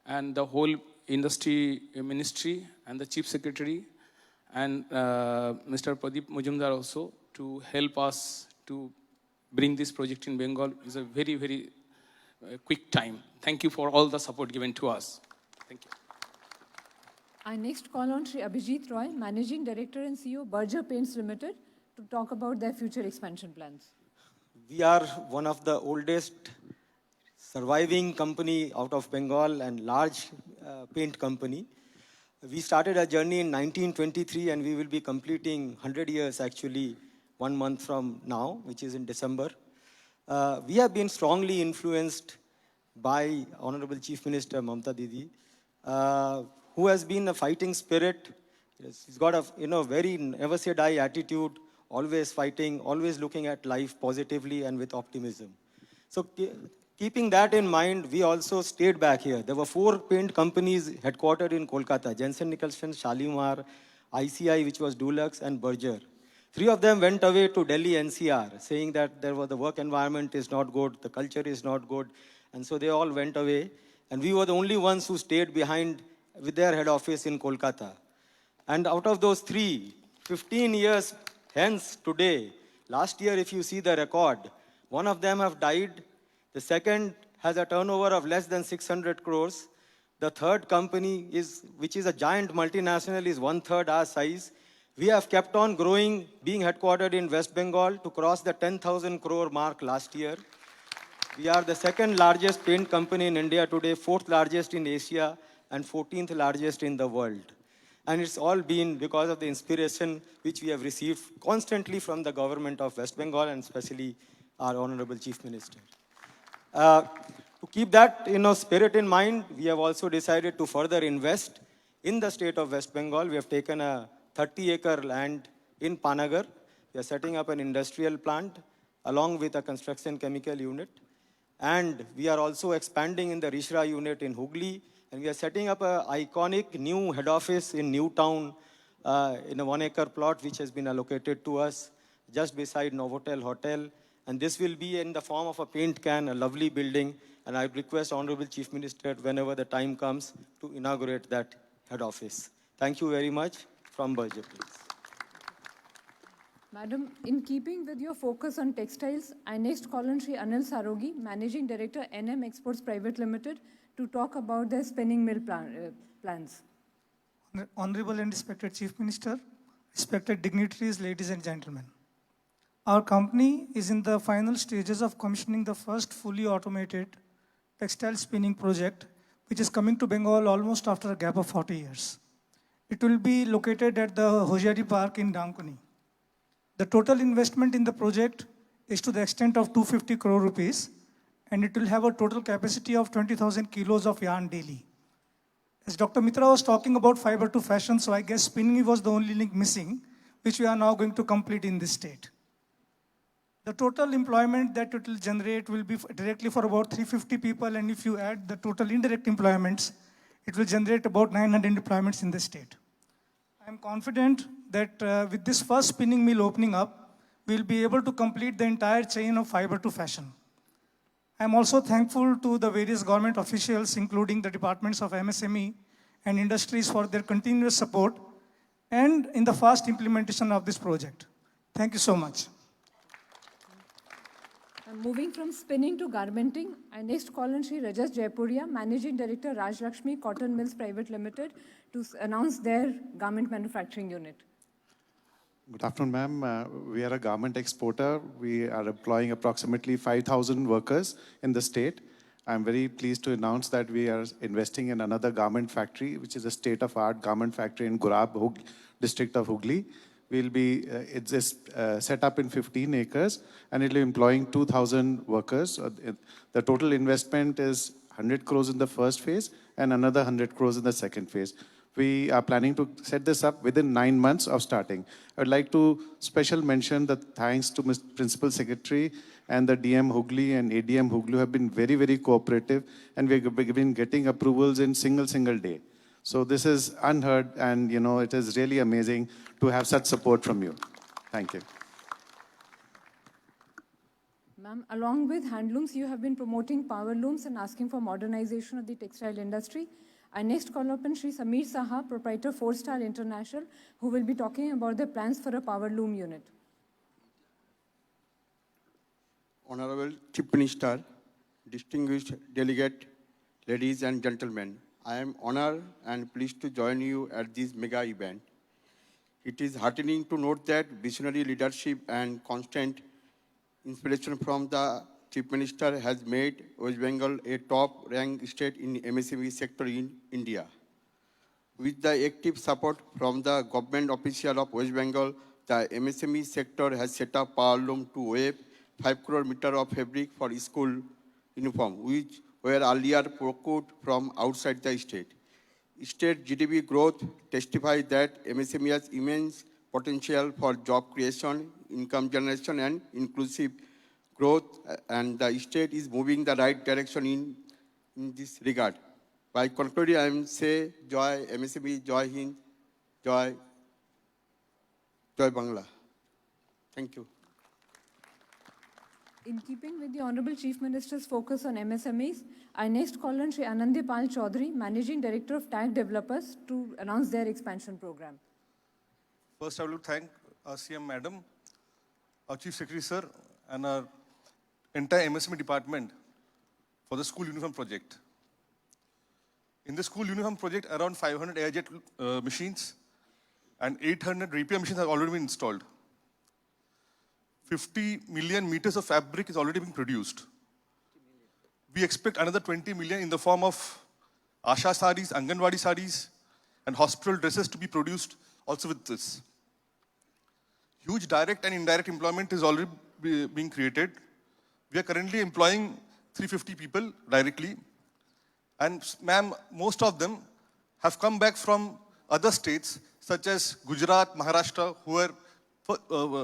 and the whole industry ministry and the Chief Secretary and Mr. Pradeep Mujumdar also to help us to bring this project in Bengal. It's a very, very quick time. Thank you for all the support given to us. Thank you. I next call on Shri Abhijit Roy, Managing Director and CEO, Berger Paints Limited, to talk about their future expansion plans. We are one of the oldest surviving company out of Bengal and large paint company. We started our journey in 1923 and we will be completing 100 years actually 1 month from now, which is in December. We have been strongly influenced by Honorable Chief Minister Mamta Didi, who has been a fighting spirit. He's got a very never say die attitude, always fighting, always looking at life positively and with optimism. So keeping that in mind, we also stayed back here. There were 4 paint companies headquartered in Kolkata: Jensen Nicholson, Shalimar, ICI, which was Dulux, and Berger. 3 of them went away to Delhi NCR, saying that the work environment is not good, the culture is not good, and so they all went away. And we were the only ones who stayed behind with their head office in Kolkata. And out of those 3, 15 years hence today, last year if you see the record, 1 of them have died. The second has a turnover of less than 600 crores. The third company, which is a giant multinational, is 1/3 our size. We have kept on growing, being headquartered in West Bengal to cross the 10,000 crore mark last year. We are the 2nd largest paint company in India today, 4th largest in Asia, and 14th largest in the world. And it's all been because of the inspiration which we have received constantly from the government of West Bengal and especially our Honorable Chief Minister. To keep that spirit in mind, we have also decided to further invest in the state of West Bengal. We have taken a 30-acre land in Panagar. We are setting up an industrial plant along with a construction chemical unit. And we are also expanding in the Rishra unit in Hooghly. And we are setting up an iconic new head office in Newtown in a 1-acre plot which has been allocated to us just beside Novotel Hotel. And this will be in the form of a paint can, a lovely building. And I request Honorable Chief Minister, whenever the time comes, to inaugurate that head office. Thank you very much. From Berger, please. Madam, in keeping with your focus on textiles, I next call on Shri Anil Sarogi, Managing Director, NM Exports Private Limited, to talk about their spinning mill plans. Honorable and respected Chief Minister, respected dignitaries, ladies and gentlemen. Our company is in the final stages of commissioning the first fully automated textile spinning project, which is coming to Bengal almost after a gap of 40 years. It will be located at the Hoshiari Park in Dankuni. The total investment in the project is to the extent of 250 crore rupees, and it will have a total capacity of 20,000 kilos of yarn daily. As Dr. Mitra was talking about fiber to fashion, so I guess spinning was the only link missing, which we are now going to complete in this state. The total employment that it will generate will be directly for about 350 people, and if you add the total indirect employments, it will generate about 900 employments in the state. I am confident that with this first spinning mill opening up, we will be able to complete the entire chain of fiber to fashion. I am also thankful to the various government officials, including the departments of MSME and industries, for their continuous support and in the fast implementation of this project. Thank you so much. Moving from spinning to garmenting, I next call on Shri Rajas Jaipuria, Managing Director, Raj Lakshmi Cotton Mills Private Limited, to announce their garment manufacturing unit. Good afternoon, ma'am. We are a garment exporter. We are employing approximately 5,000 workers in the state. I'm very pleased to announce that we are investing in another garment factory, which is a state-of-art garment factory in Gurab, district of Hooghly. It's set up in 15 acres, and it will be employing 2,000 workers. The total investment is 100 crores in the first phase and another 100 crores in the second phase. We are planning to set this up within 9 months of starting. I would like to special mention that thanks to Mr. Principal Secretary and the DM Hooghly and ADM Hooghly have been very, very cooperative, and we've been getting approvals in single day. So this is unheard, and it is really amazing to have such support from you. Thank you. Ma'am, along with handlooms, you have been promoting power looms and asking for modernization of the textile industry. I next call upon Shri Sameer Saha, proprietor 4-Star International, who will be talking about their plans for a power loom unit. Honorable Chief Minister, distinguished delegate, ladies and gentlemen, I am honored and pleased to join you at this mega event. It is heartening to note that visionary leadership and constant inspiration from the Chief Minister has made West Bengal a top-ranked state in MSME sector in India. With the active support from the government official of West Bengal, the MSME sector has set up power loom to weave 5 crore meter of fabric for school uniform, which were earlier procured from outside the state. State GDP growth testifies that MSME has immense potential for job creation, income generation, and inclusive growth, and the state is moving the right direction in this regard. By concluding, I am say Joy MSME, Joy Hind, Joy Bangla. Thank you. In keeping with the Honorable Chief Minister's focus on MSMEs, I next call on Shri Anandya Pal Chaudhary, Managing Director of Tag Developers, to announce their expansion program. First, I would like to thank our CM Madam, our Chief Secretary Sir, and our entire MSME department for the school uniform project. In the school uniform project, around 500 airjet machines and 800 repair machines have already been installed. 50 million meters of fabric is already being produced. We expect another 20 million in the form of Asha sarees, Anganwadi sarees, and hospital dresses to be produced also with this. Huge direct and indirect employment is already being created. We are currently employing 350 people directly. And ma'am, most of them have come back from other states such as Gujarat, Maharashtra, who are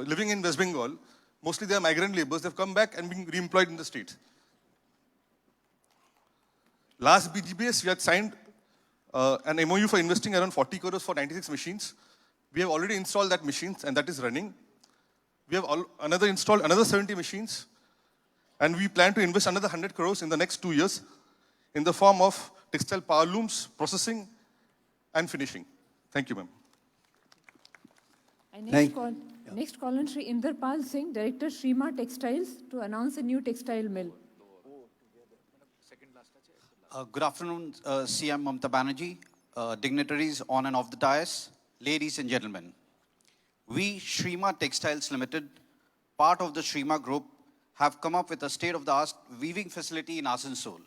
living in West Bengal. Mostly they are migrant laborers. They've come back and been re-employed in the state. Last BGBS, we had signed an MOU for investing around 40 crores for 96 machines. We have already installed that machines and that is running. We have installed another 70 machines and we plan to invest another 100 crores in the next 2 years in the form of textile power looms, processing and finishing. Thank you, ma'am. Next call on Shri Inderpal Singh, Director Shrima Textiles, to announce a new textile mill. Good afternoon, CM Mamata Banerjee, dignitaries on and off the dais, ladies and gentlemen. We, Shrima Textiles Limited, part of the Shrima Group, have come up with a state-of-the-art weaving facility in Asansol.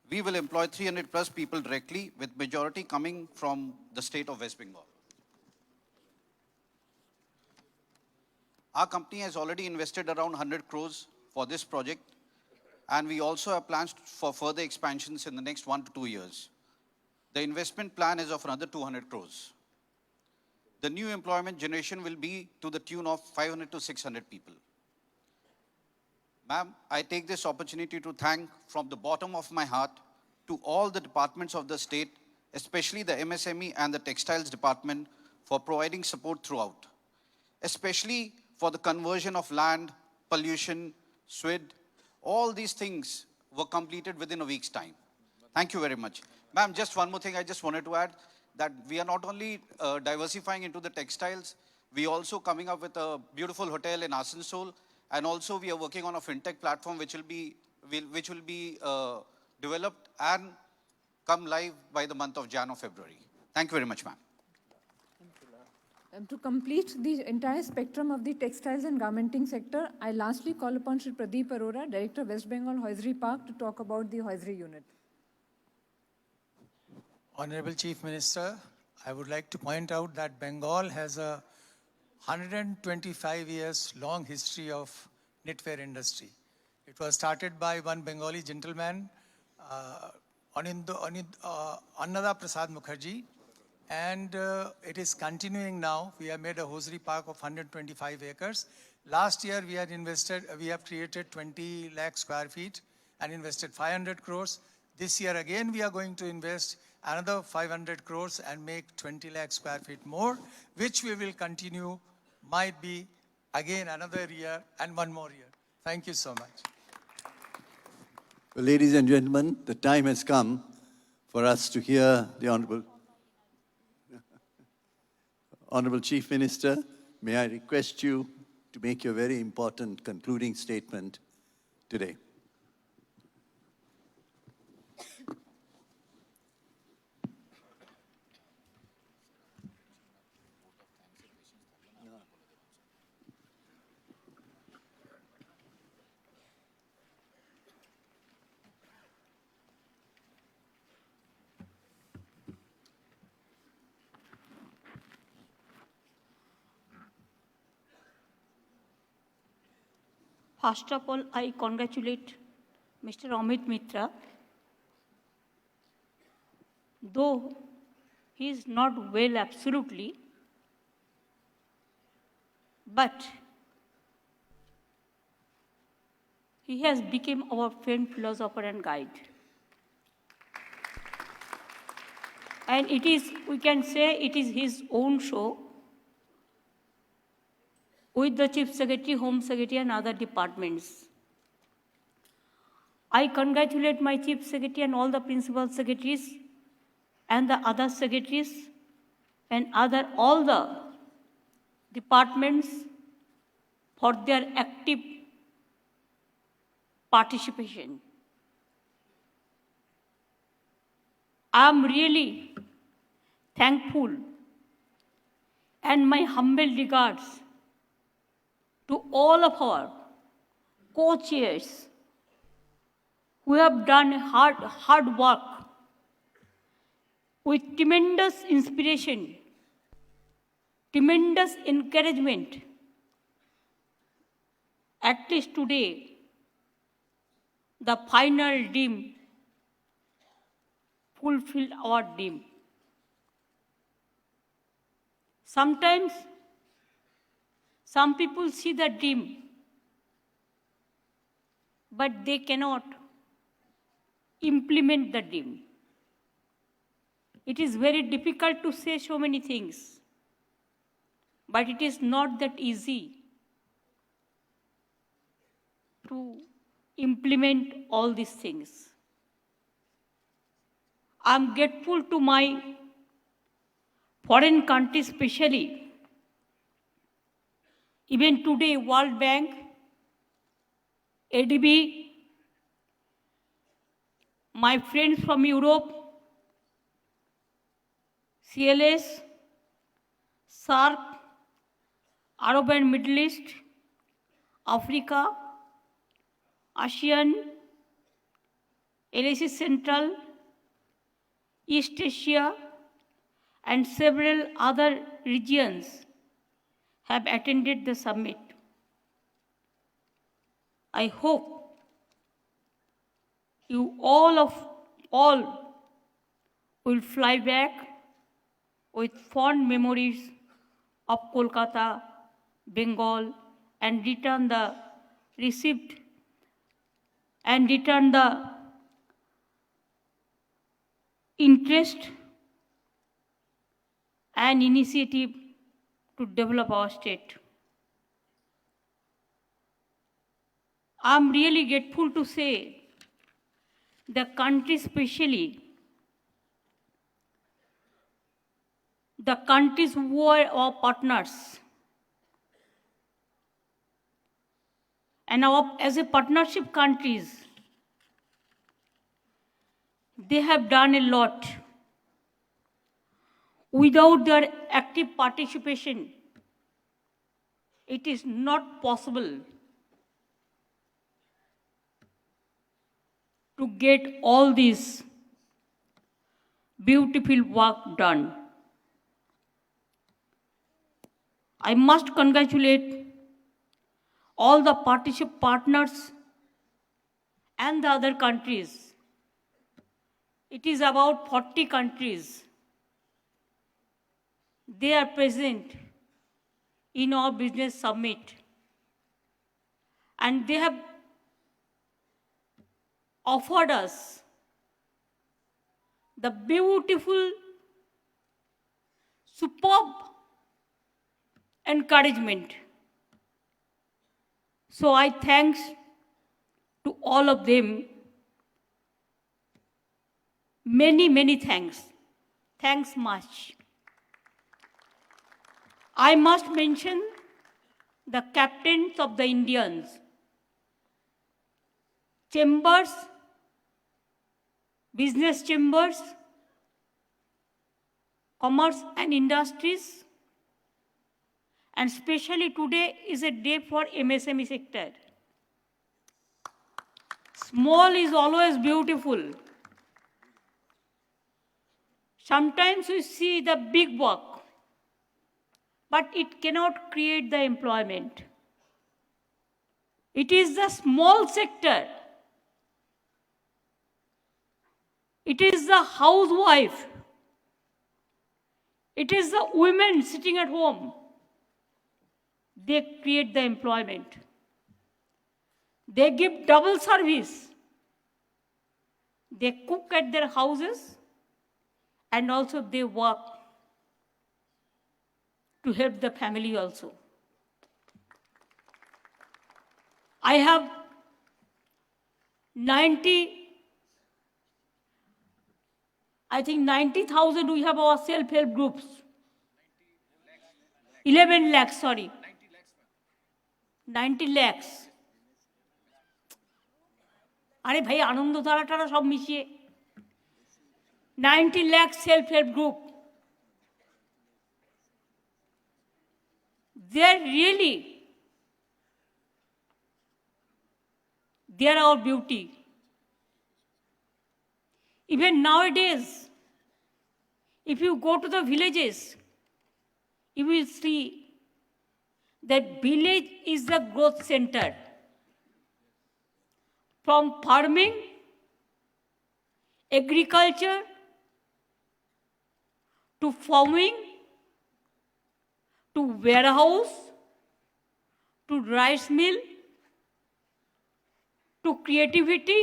We will employ 300 plus people directly, with majority coming from the state of West Bengal. Our company has already invested around 100 crores for this project, and we also have plans for further expansions in the next 1 to 2 years. The investment plan is of another 200 crores. The new employment generation will be to the tune of 500 to 600 people. Ma'am, I take this opportunity to thank from the bottom of my heart to all the departments of the state, especially the MSME and the textiles department, for providing support throughout, especially for the conversion of land, pollution, SWID. All these things were completed within a week's time. Thank you very much. Ma'am, just one more thing I just wanted to add, that we are not only diversifying into the textiles, we also coming up with a beautiful hotel in Asansol, and also we are working on a fintech platform which will be developed and come live by the month of Jan or February. Thank you very much, ma'am. To complete the entire spectrum of the textiles and garmenting sector, I lastly call upon Shri Pradeep Arora, Director West Bengal Hosiery Park, to talk about the hosiery unit. Honorable Chief Minister, I would like to point out that Bengal has a 125 years long history of knitwear industry. It was started by one Bengali gentleman, Annada Prasad Mukherjee, and it is continuing now. We have made a hosiery park of 125 acres. Last year we have created 20 lakh square feet and invested 500 crores. This year again we are going to invest another 500 crores and make 20 lakh square feet more, which we will continue, might be again another year and one more year. Thank you so much. Well, ladies and gentlemen, the time has come for us to hear the Honorable Chief Minister. May I request you to make your very important concluding statement today. First of all, I congratulate Mr. Amit Mitra. Though he is not well absolutely, but he has become our friend, philosopher and guide. And it is, we can say it is his own show with the Chief Secretary, Home Secretary and other departments. I congratulate my Chief Secretary and all the Principal Secretaries and the other secretaries and all the departments for their active participation. I am really thankful and my humble regards to all of our co-chairs who have done hard work with tremendous inspiration, tremendous encouragement. At least today, the final dream fulfilled our dream. Sometimes, some people see the dream, but they cannot implement the dream. It is very difficult to say so many things, but it is not that easy to implement all these things. I'm grateful to my foreign countries especially. Even today, World Bank, ADB, my friends from Europe, CLS, SARC, Arab and Middle East, Africa, ASEAN, LAC Central, East Asia, and several other regions have attended the summit. I hope you all will fly back with fond memories of Kolkata, Bengal, and return the interest and initiative to develop our state. I'm really grateful to say the country, especially the countries who are our partners, and as a partnership countries, they have done a lot. Without their active participation, it is not possible to get all this beautiful work done. I must congratulate all the partners and the other countries. It is about 40 countries. They are present in our business summit, and they have offered us the beautiful, superb encouragement. So I thanks to all of them. Many, many thanks. Thanks much. I must mention the captains of the Indians, chambers, business chambers, commerce and industries, and especially today is a day for MSME sector. Small is always beautiful. Sometimes we see the big work, but it cannot create the employment. It is the small sector. It is the housewife. It is the women sitting at home. They create the employment. They give double service. They cook at their houses and also they work to help the family also. I have 90,000 we have our self-help groups. 11 lakhs, sorry. 90 lakhs. আরে ভাই আনন্দ ধারাটারা সব মিশিয়ে 90 lakh self-help group. They are our beauty. Even nowadays, If you go to the villages, you will see that village is the growth center. From farming, agriculture, to farming, to warehouse, to rice mill, to creativity,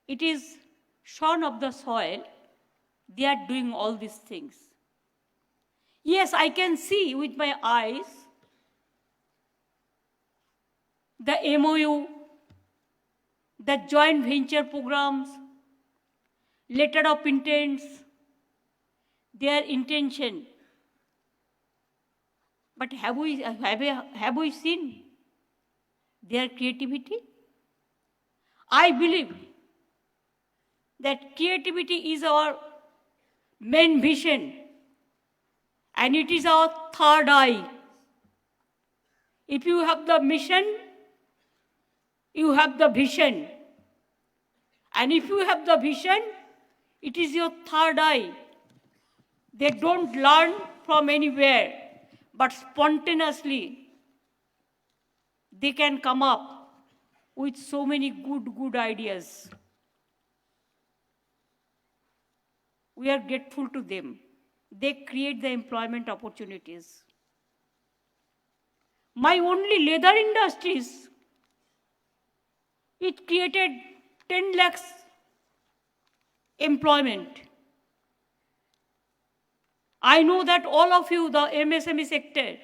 it is shorn of the soil. They are doing all these things. Yes, I can see with my eyes the MOU, the joint venture programs, letter of intents, their intention. But have we seen their creativity? I believe that creativity is our main vision, and it is our third eye. If you have the mission, you have the vision. And if you have the vision, it is your third eye. They don't learn from anywhere, but spontaneously they can come up with so many good ideas. We are grateful to them. They create the employment opportunities. My only leather industries, it created 10 lakhs employment. I know that all of you, the MSME sector,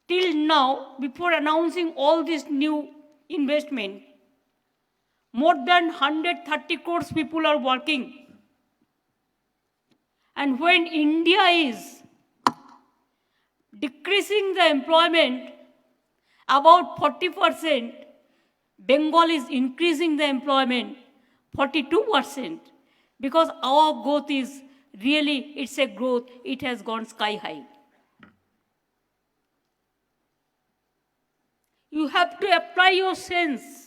till now, before announcing all this new investment, more than 130 crores people are working. And when India is decreasing the employment about 40%, Bengal is increasing the employment 42%, because our growth is really, it's a growth, it has gone sky high. You have to apply your sense.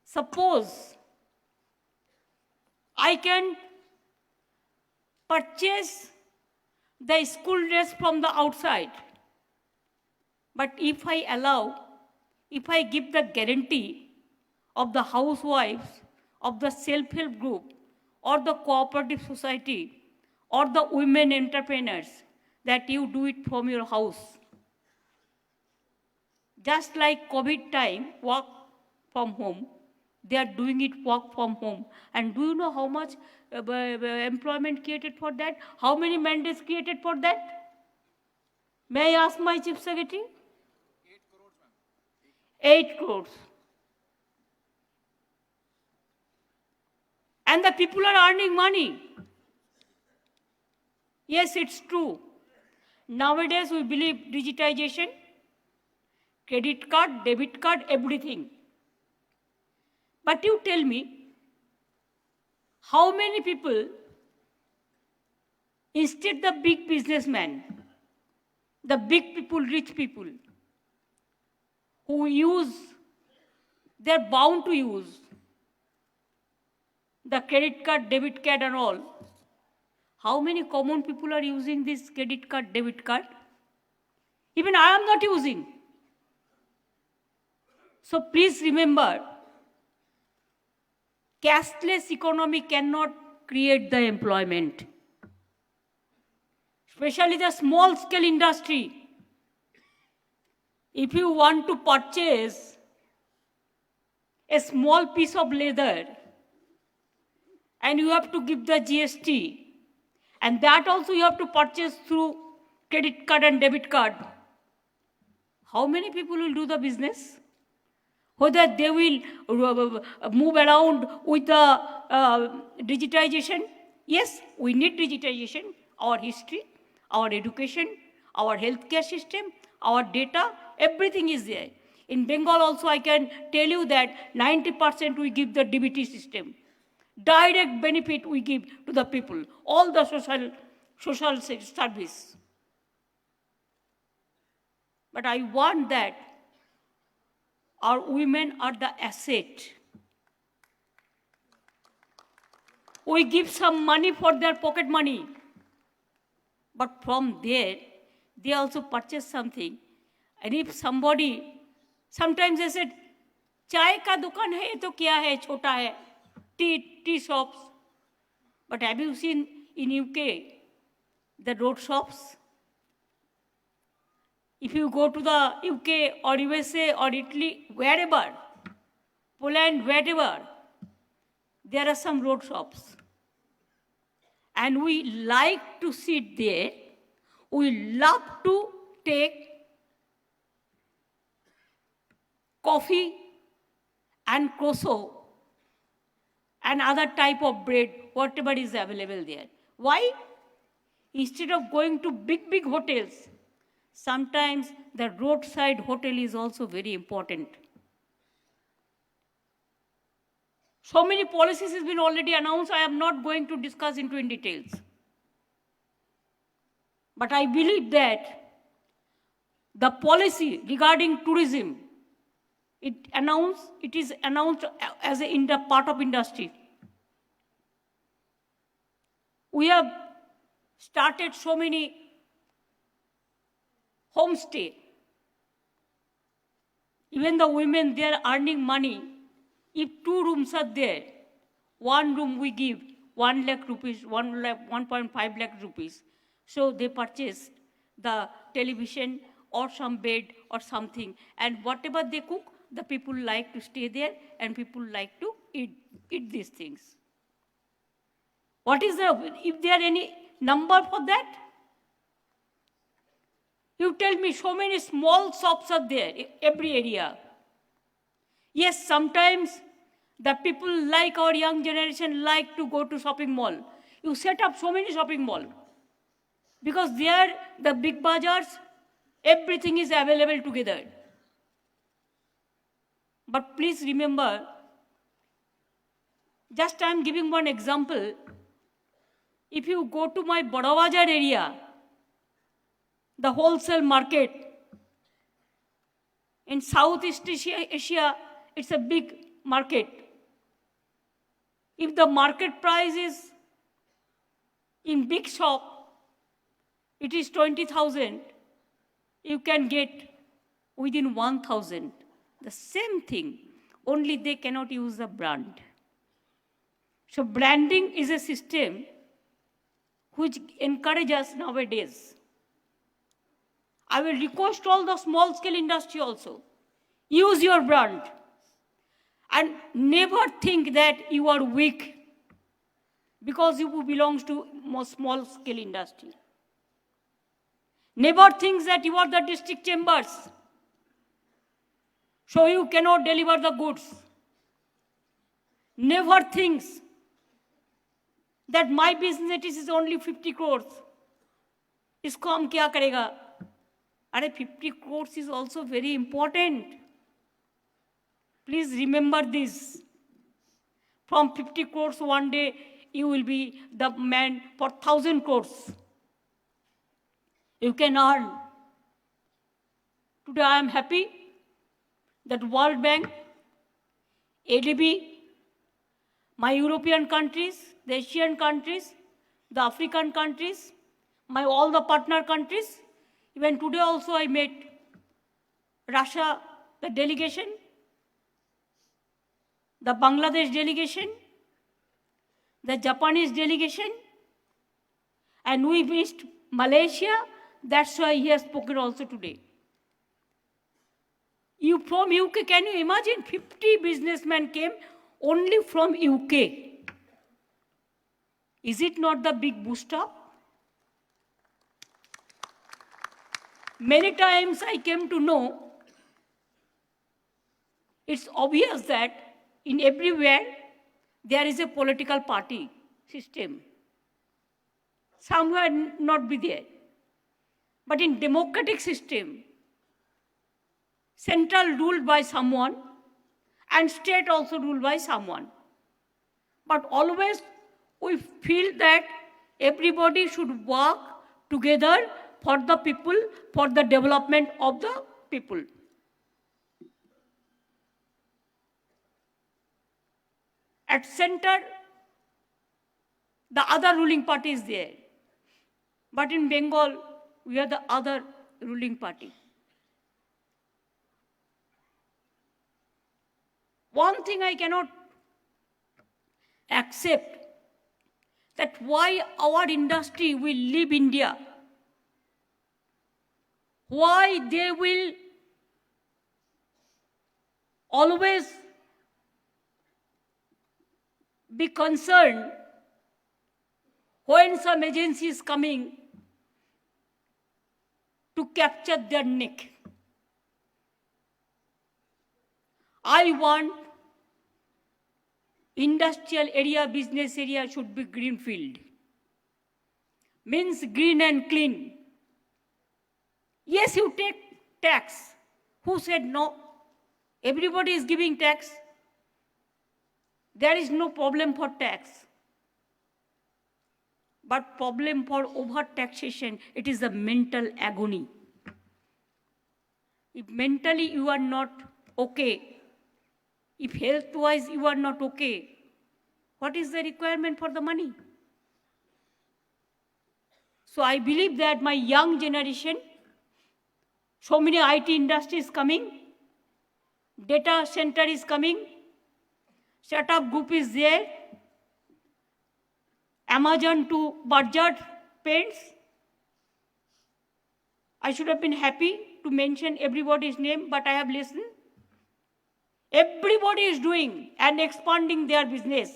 Suppose I can purchase the school dress from the outside, but if I give the guarantee of the housewives, of the self-help group, or the cooperative society, or the women entrepreneurs, that you do it from your house. Just like COVID time, work from home, they are doing it work from home. And do you know how much employment created for that? How many mandates created for that? May I ask my Chief Secretary? 8 crores, ma'am. 8 crores. And the people are earning money. Yes, it's true. Nowadays, we believe digitization, credit card, debit card, everything. But you tell me, how many people, instead the big businessmen, the big people, rich people, who use, they're bound to use the credit card, debit card and all. How many common people are using this credit card, debit card? Even I am not using. So please remember, cashless economy cannot create the employment. Especially the small scale industry. If you want to purchase a small piece of leather, and you have to give the GST, and that also you have to purchase through credit card and debit card, how many people will do the business? Whether they will move around with the digitization. Yes, we need digitization. Our history, our education, our healthcare system, our data, everything is there. In Bengal also, I can tell you that 90% we give the DBT system. Direct benefit we give to the people, all the social service. But I want that our women are the asset. we give some money for their pocket money. But from there, they also purchase something. And if somebody, sometimes they said, चाय का दुकान है ये तो क्या है छोटा है tea shops. But have you seen in UK the road shops? If you go to the UK or USA or Italy, wherever, Poland, wherever, there are some road shops. And we like to sit there. We love to take coffee and croissant and other type of bread, whatever is available there. Why? Instead of going to big hotels, sometimes the roadside hotel is also very important. So many policies have been already announced. I am not going to discuss into in details. But I believe that the policy regarding tourism, it is announced as a part of industry. We have started so many homestay. Even the women, they are earning money. If 2 rooms are there, 1 room we give 1 lakh rupees, 1.5 lakh rupees. So they purchase the television or some bed or something. And whatever they cook, the people like to stay there and people like to eat these things. What is if there any number for that? You tell me, so many small shops are there in every area. Yes, sometimes the people like our young generation like to go to shopping mall. You set up so many shopping malls. Because there, the big bazaars, everything is available together. But please remember, just I am giving one example. If you go to my Bada Bazar area, the wholesale market, in Southeast Asia, it's a big market. If the market price is in big shop, it is 20,000, you can get within 1,000. The same thing, only they cannot use the brand. So branding is a system which encourages nowadays. I will request all the small scale industry also, use your brand and never think that you are weak because you belong to small scale industry. Never think that you are the district chambers, so you cannot deliver the goods. Never think that my business is only 50 crores. Isko hum kya karega? Are 50 crores is also very important. Please remember this. From 50 crores one day, you will be the man for 1,000 crores. You can earn. Today I am happy that World Bank, ADB, my European countries, the Asian countries, the African countries, all the partner countries, even today also I met Russia, the delegation, the Bangladesh delegation, the Japanese delegation, and we missed Malaysia. That's why he has spoken also today. You from UK, can you imagine 50 businessmen came only from UK? Is it not the big boost up? Many times I came to know, it's obvious that in everywhere there is a political party system. Somewhere not be there. But in democratic system, central ruled by someone and state also ruled by someone. But always we feel that everybody should work together for the people, for the development of the people. At center, The other ruling party is there. But in Bengal, we are the other ruling party. One thing I cannot accept, that why our industry will leave India, why they will always be concerned when some agency is coming to capture their neck. I want industrial area, business area should be greenfield. Means green and clean. Yes, you take tax. Who said no? Everybody is giving tax. There is no problem for tax. But problem for over-taxation, it is a mental agony. If mentally you are not okay, if health-wise you are not okay, what is the requirement for the money? So I believe that my young generation, so many IT industries coming, data center is coming, startup group is there, Amazon to Bajaj Paints. I should have been happy to mention everybody's name, but I have listened. Everybody is doing and expanding their business.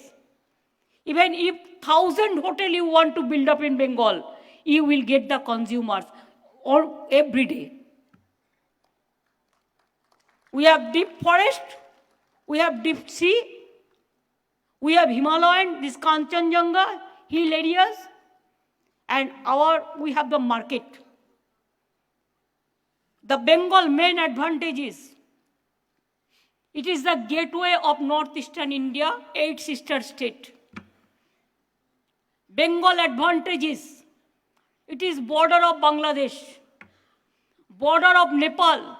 Even if 1,000 hotels you want to build up in Bengal, you will get the consumers all every day. We have deep forest, we have deep sea, we have Himalayan, this Kanchenjunga, hill areas, and we have the market. The Bengal main advantage is, it is the gateway of northeastern India, 8 sister states. Bengal advantage is, it is border of Bangladesh, border of Nepal,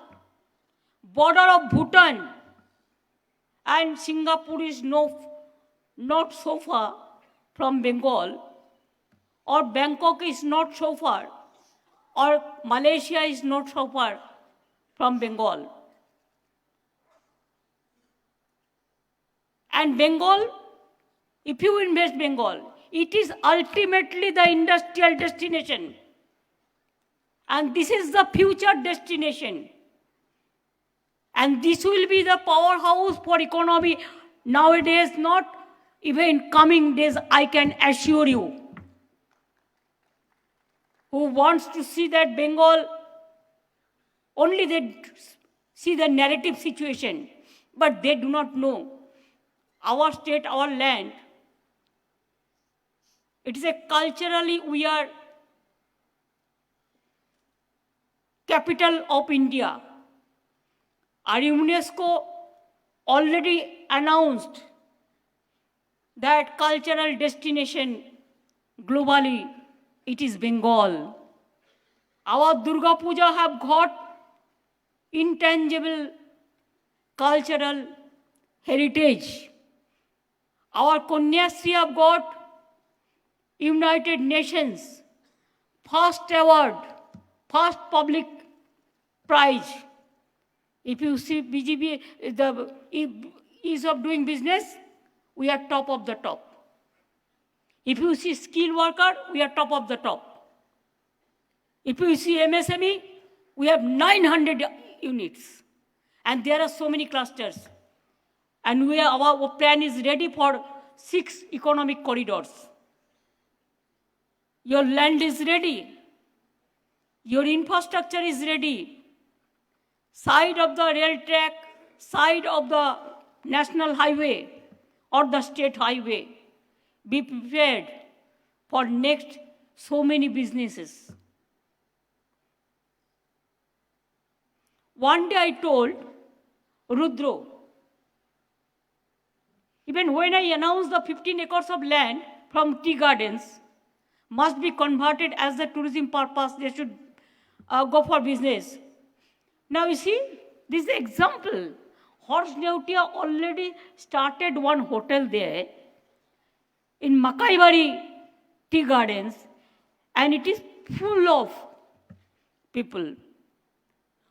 border of Bhutan, and Singapore is not so far from Bengal, or Bangkok is not so far, or Malaysia is not so far from Bengal. And Bengal, if you invest Bengal, it is ultimately the industrial destination. And this is the future destination. And this will be the powerhouse for economy nowadays, not even in coming days, I can assure you. Who wants to see that Bengal, only they see the narrative situation, but they do not know our state, our land. It is a culturally, we are capital of India. Our UNESCO already announced that cultural destination globally, it is Bengal. Our Durga Puja have got intangible cultural heritage. Our Kanyasri have got United Nations first award, first public prize. If you see BGB, the ease of doing business, we are top of the top. If you see skilled worker, we are top of the top. If you see MSME, we have 900 units. And there are so many clusters. And our plan is ready for 6 economic corridors. Your land is ready. Your infrastructure is ready. Side of the rail track, side of the national highway or the state highway. Be prepared for next so many businesses. One day I told Rudro, even when I announced the 15 acres of land from tea gardens must be converted as the tourism purpose, they should go for business. Now you see, this is an example. Horse Neutia already started one hotel there. In Makaibari, tea gardens, and it is full of people.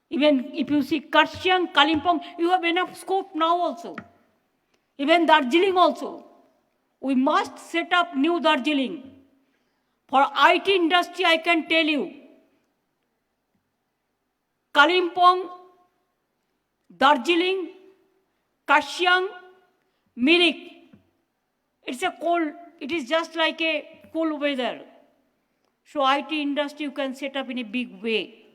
Even if you see Karshiang, Kalimpong, you have enough scope now also. Even Darjeeling also. We must set up new Darjeeling. For IT industry, I can tell you, Kalimpong, Darjeeling, Karshiang, Mirik, it's a cold, it is just like a cool weather. So IT industry you can set up in a big way.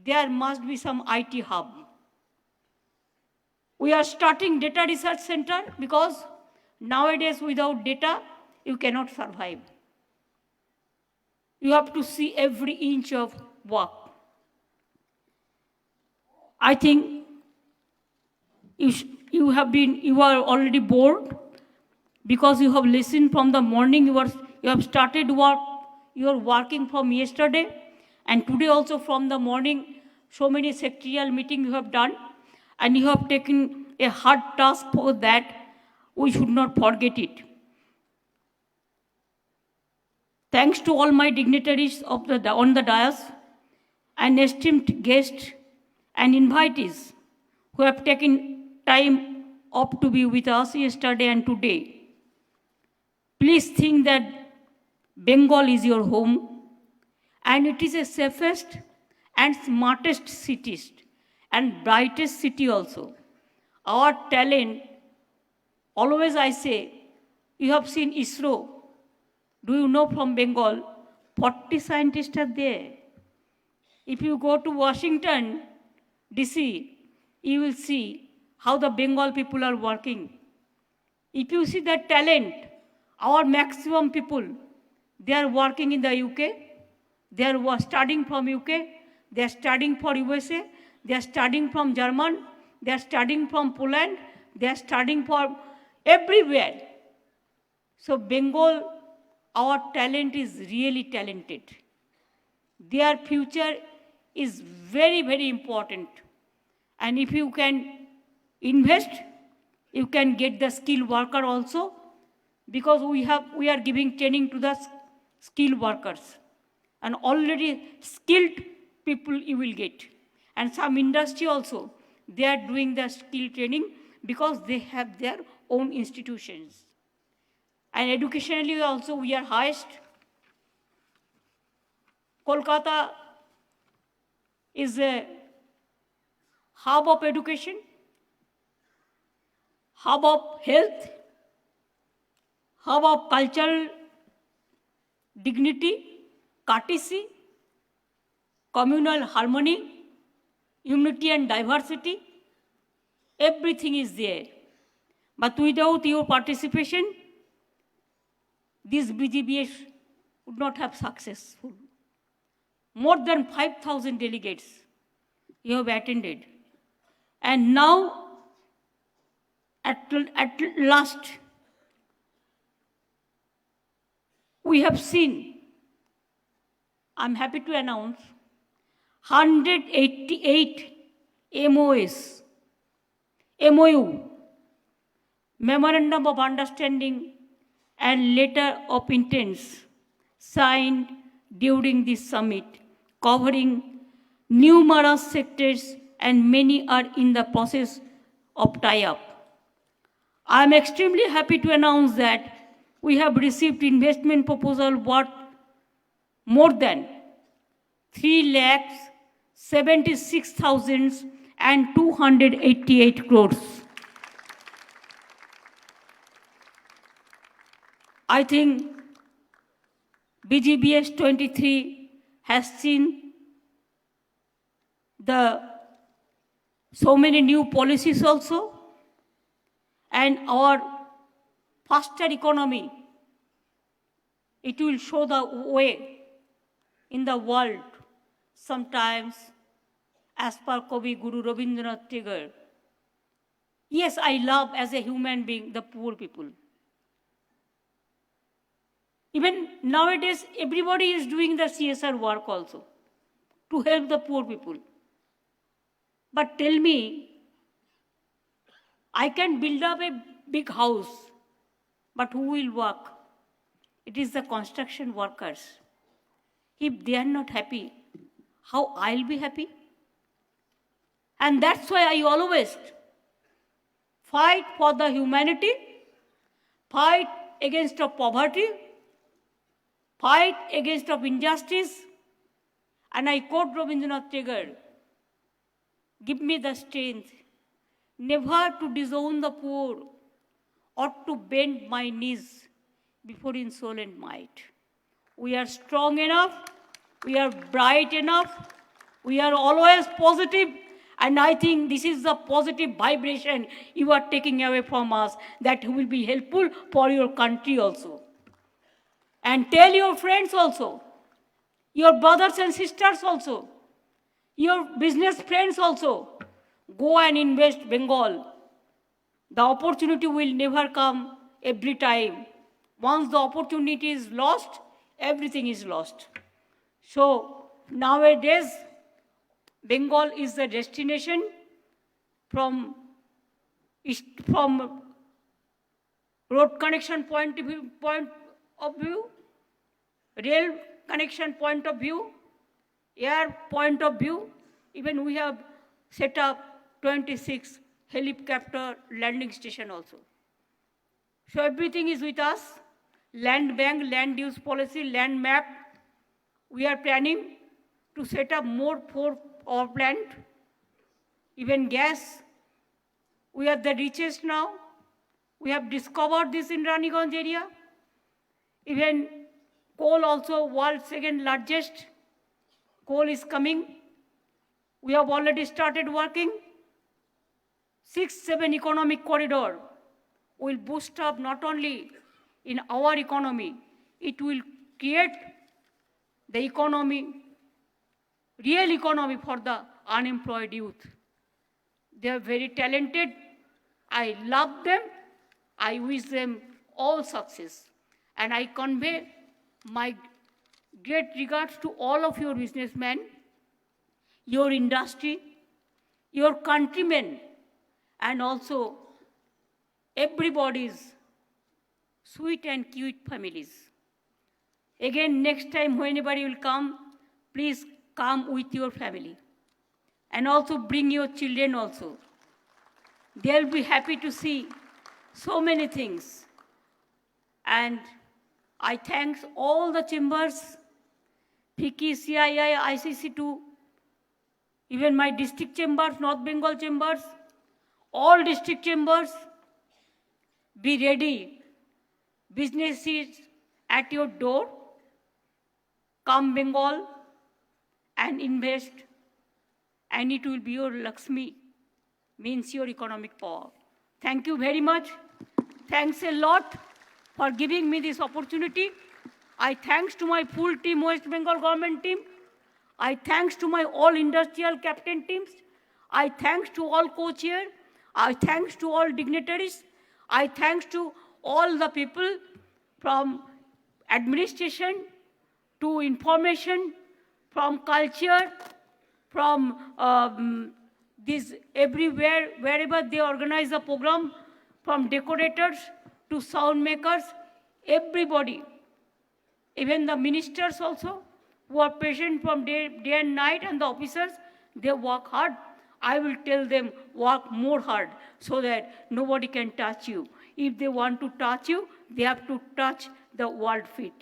There must be some IT hub. We are starting data research center because nowadays without data, you cannot survive. You have to see every inch of work. I think you are already bored because you have listened from the morning, you have started work, you are working from yesterday, and today also from the morning, so many sectorial meetings you have done, and you have taken a hard task for that. We should not forget it. Thanks to all my dignitaries on the dais, and esteemed guests and invitees who have taken time off to be with us yesterday and today. Please think that Bengal is your home, and it is the safest and smartest city and brightest city also. Our talent, always I say, you have seen ISRO. Do you know from Bengal, 40 scientists are there. If you go to Washington, DC, you will see how the Bengal people are working. If you see that talent, our maximum people, they are working in the UK, they are studying from UK, they are studying for USA, they are studying from German, they are studying from Poland, they are studying for everywhere. So Bengal, our talent is really talented. Their future is very, very important. And if you can invest, you can get the skilled worker also, because we are giving training to the skilled workers. And already skilled people you will get. And some industry also, they are doing the skill training because they have their own institutions. And educationally also we are highest. Kolkata is a hub of education, hub of health, hub of cultural dignity, courtesy, communal harmony, unity and diversity. Everything is there. But without your participation, this BGBS would not have successful. More than 5,000 delegates you have attended. And now, at last, we have seen, I'm happy to announce, 188 MOU, Memorandum of Understanding and Letter of Intents signed during this summit, covering numerous sectors, and many are in the process of tie-up. I am extremely happy to announce that we have received investment proposal worth more than 3,76,288 crores. I think BGBS 23 has seen so many new policies also, and our faster economy, it will show the way in the world. Sometimes, as per Kavi Guru Rabindranath Tagore, yes, I love as a human being the poor people. Even nowadays, everybody is doing the CSR work also to help the poor people. But tell me, I can build up a big house, but who will work? It is the construction workers. If they are not happy, how I'll be happy? And that's why I always fight for the humanity, fight against the poverty, fight against of injustice. And I quote Rabindranath Tagore, give me the strength never to disown the poor or to bend my knees before insolent might. We are strong enough, we are bright enough, we are always positive, and I think this is the positive vibration you are taking away from us that will be helpful for your country also. And tell your friends also, your brothers and sisters also, your business friends also, go and invest Bengal. The opportunity will never come every time. Once the opportunity is lost, everything is lost. So nowadays, Bengal is the destination from road connection point of view, rail connection point of view, air point of view. Even we have set up 26 helicopter landing station also. So everything is with us. Land bank, land use policy, land map. We are planning to set up more power plant. Even gas. We are the richest now. We have discovered this in Raniganj area. Even coal also, world's second largest. Coal is coming. We have already started working. 6-7 economic corridor will boost up not only in our economy, it will create the economy, real economy for the unemployed youth. They are very talented. I love them. I wish them all success. And I convey my great regards to all of your businessmen, your industry, your countrymen, and also everybody's sweet and cute families. Again, next time when anybody will come, please come with your family. And also bring your children also. They'll be happy to see so many things. And I thank all the chambers, FICCI, CII, ICC2, even my district chambers, North Bengal chambers, all district chambers, be ready. Business is at your door. Come Bengal and invest, and it will be your Lakshmi, means your economic power. Thank you very much. Thanks a lot for giving me this opportunity. I thanks to my full team, West Bengal government team. I thanks to my all industrial captain teams. I thanks to all co-chair. I thanks to all dignitaries. I thanks to all the people from administration to information, from culture, from this everywhere, wherever they organize a program, from decorators to sound makers, everybody, even the ministers also, who are patient from day and night, and the officers, they work hard. I will tell them, work more hard so that nobody can touch you. If they want to touch you, they have to touch the world feet.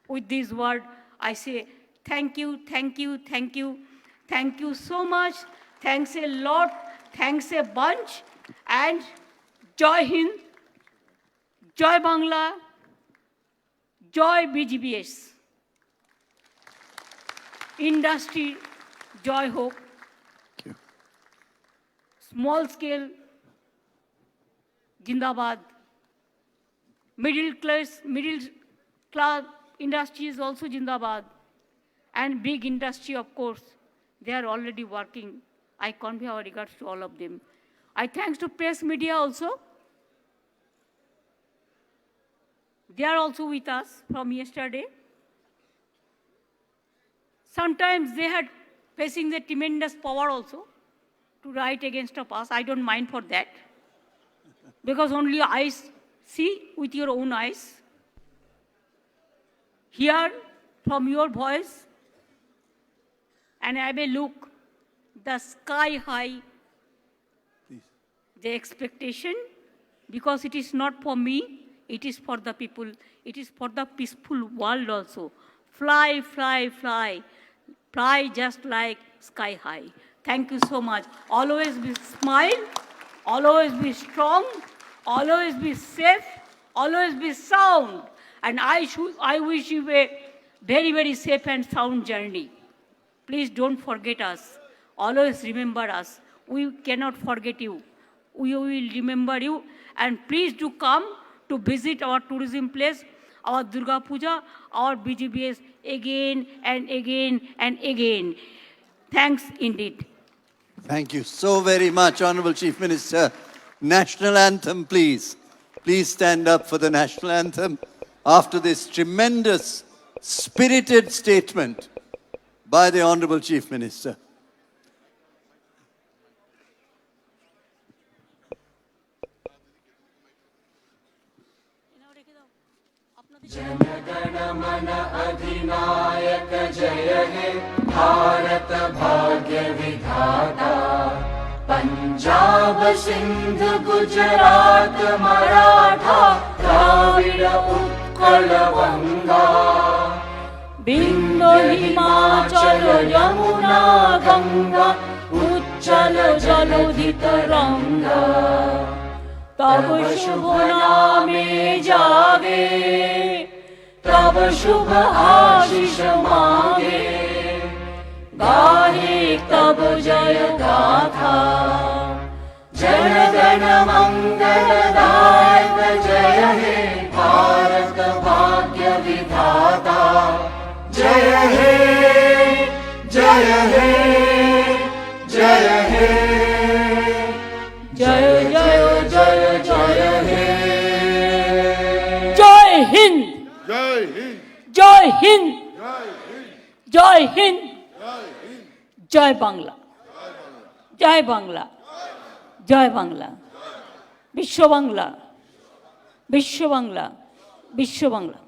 With this word, I say thank you, thank you, thank you. Thank you so much. Thanks a lot. Thanks a bunch. And Joy Hind, Joy Bangla, Joy BGBS. Industry, Joy Hope. Small scale, Jindabad. Middle class industry is also Jindabad. And big industry, of course, they are already working. I convey our regards to all of them. I thanks to press media also. They are also with us from yesterday. Sometimes they had facing the tremendous power also to write against us. I don't mind for that. Because only eyes see with your own eyes. hear from your voice, and I may look the sky high, the expectation, because it is not for me, it is for the people, it is for the peaceful world also. Fly, fly, fly, fly just like sky high. Thank you so much. Always be smile, always be strong, always be safe, always be sound. And I wish you a very, very safe and sound journey. Please don't forget us. Always remember us. We cannot forget you. We will remember you. And please do come to visit our tourism place, our Durga Puja, our BGBS again and again and again. Thanks indeed. Thank you so very much, Honorable Chief Minister. National anthem, please. Please stand up for the national anthem after this tremendous, spirited statement by the Honorable Chief Minister. जनगण मन अधिनायक जय हे भारत भाग्य विधाता पंजाब सिंध गुजरात मराठा द्राविड़ उत्कल गंगा बिंदु हिमाचल यमुना गंगा उच्चल जलोधि तरंगा तब शुभ नामे जागे तब शुभ आशीष मांगे गाहे तब जय गाथा जन गण मंगलदायक जय हे भारत भाग्य विधाता जय हे जय हे जय हे जय जय जय जय हे जय हिंद जय हिंद जय हिंद जय हिंद जय बांग्ला जय बांग्ला जय बांग्ला विश्व बांग्ला विश्व बांग्ला विश्व बांग्ला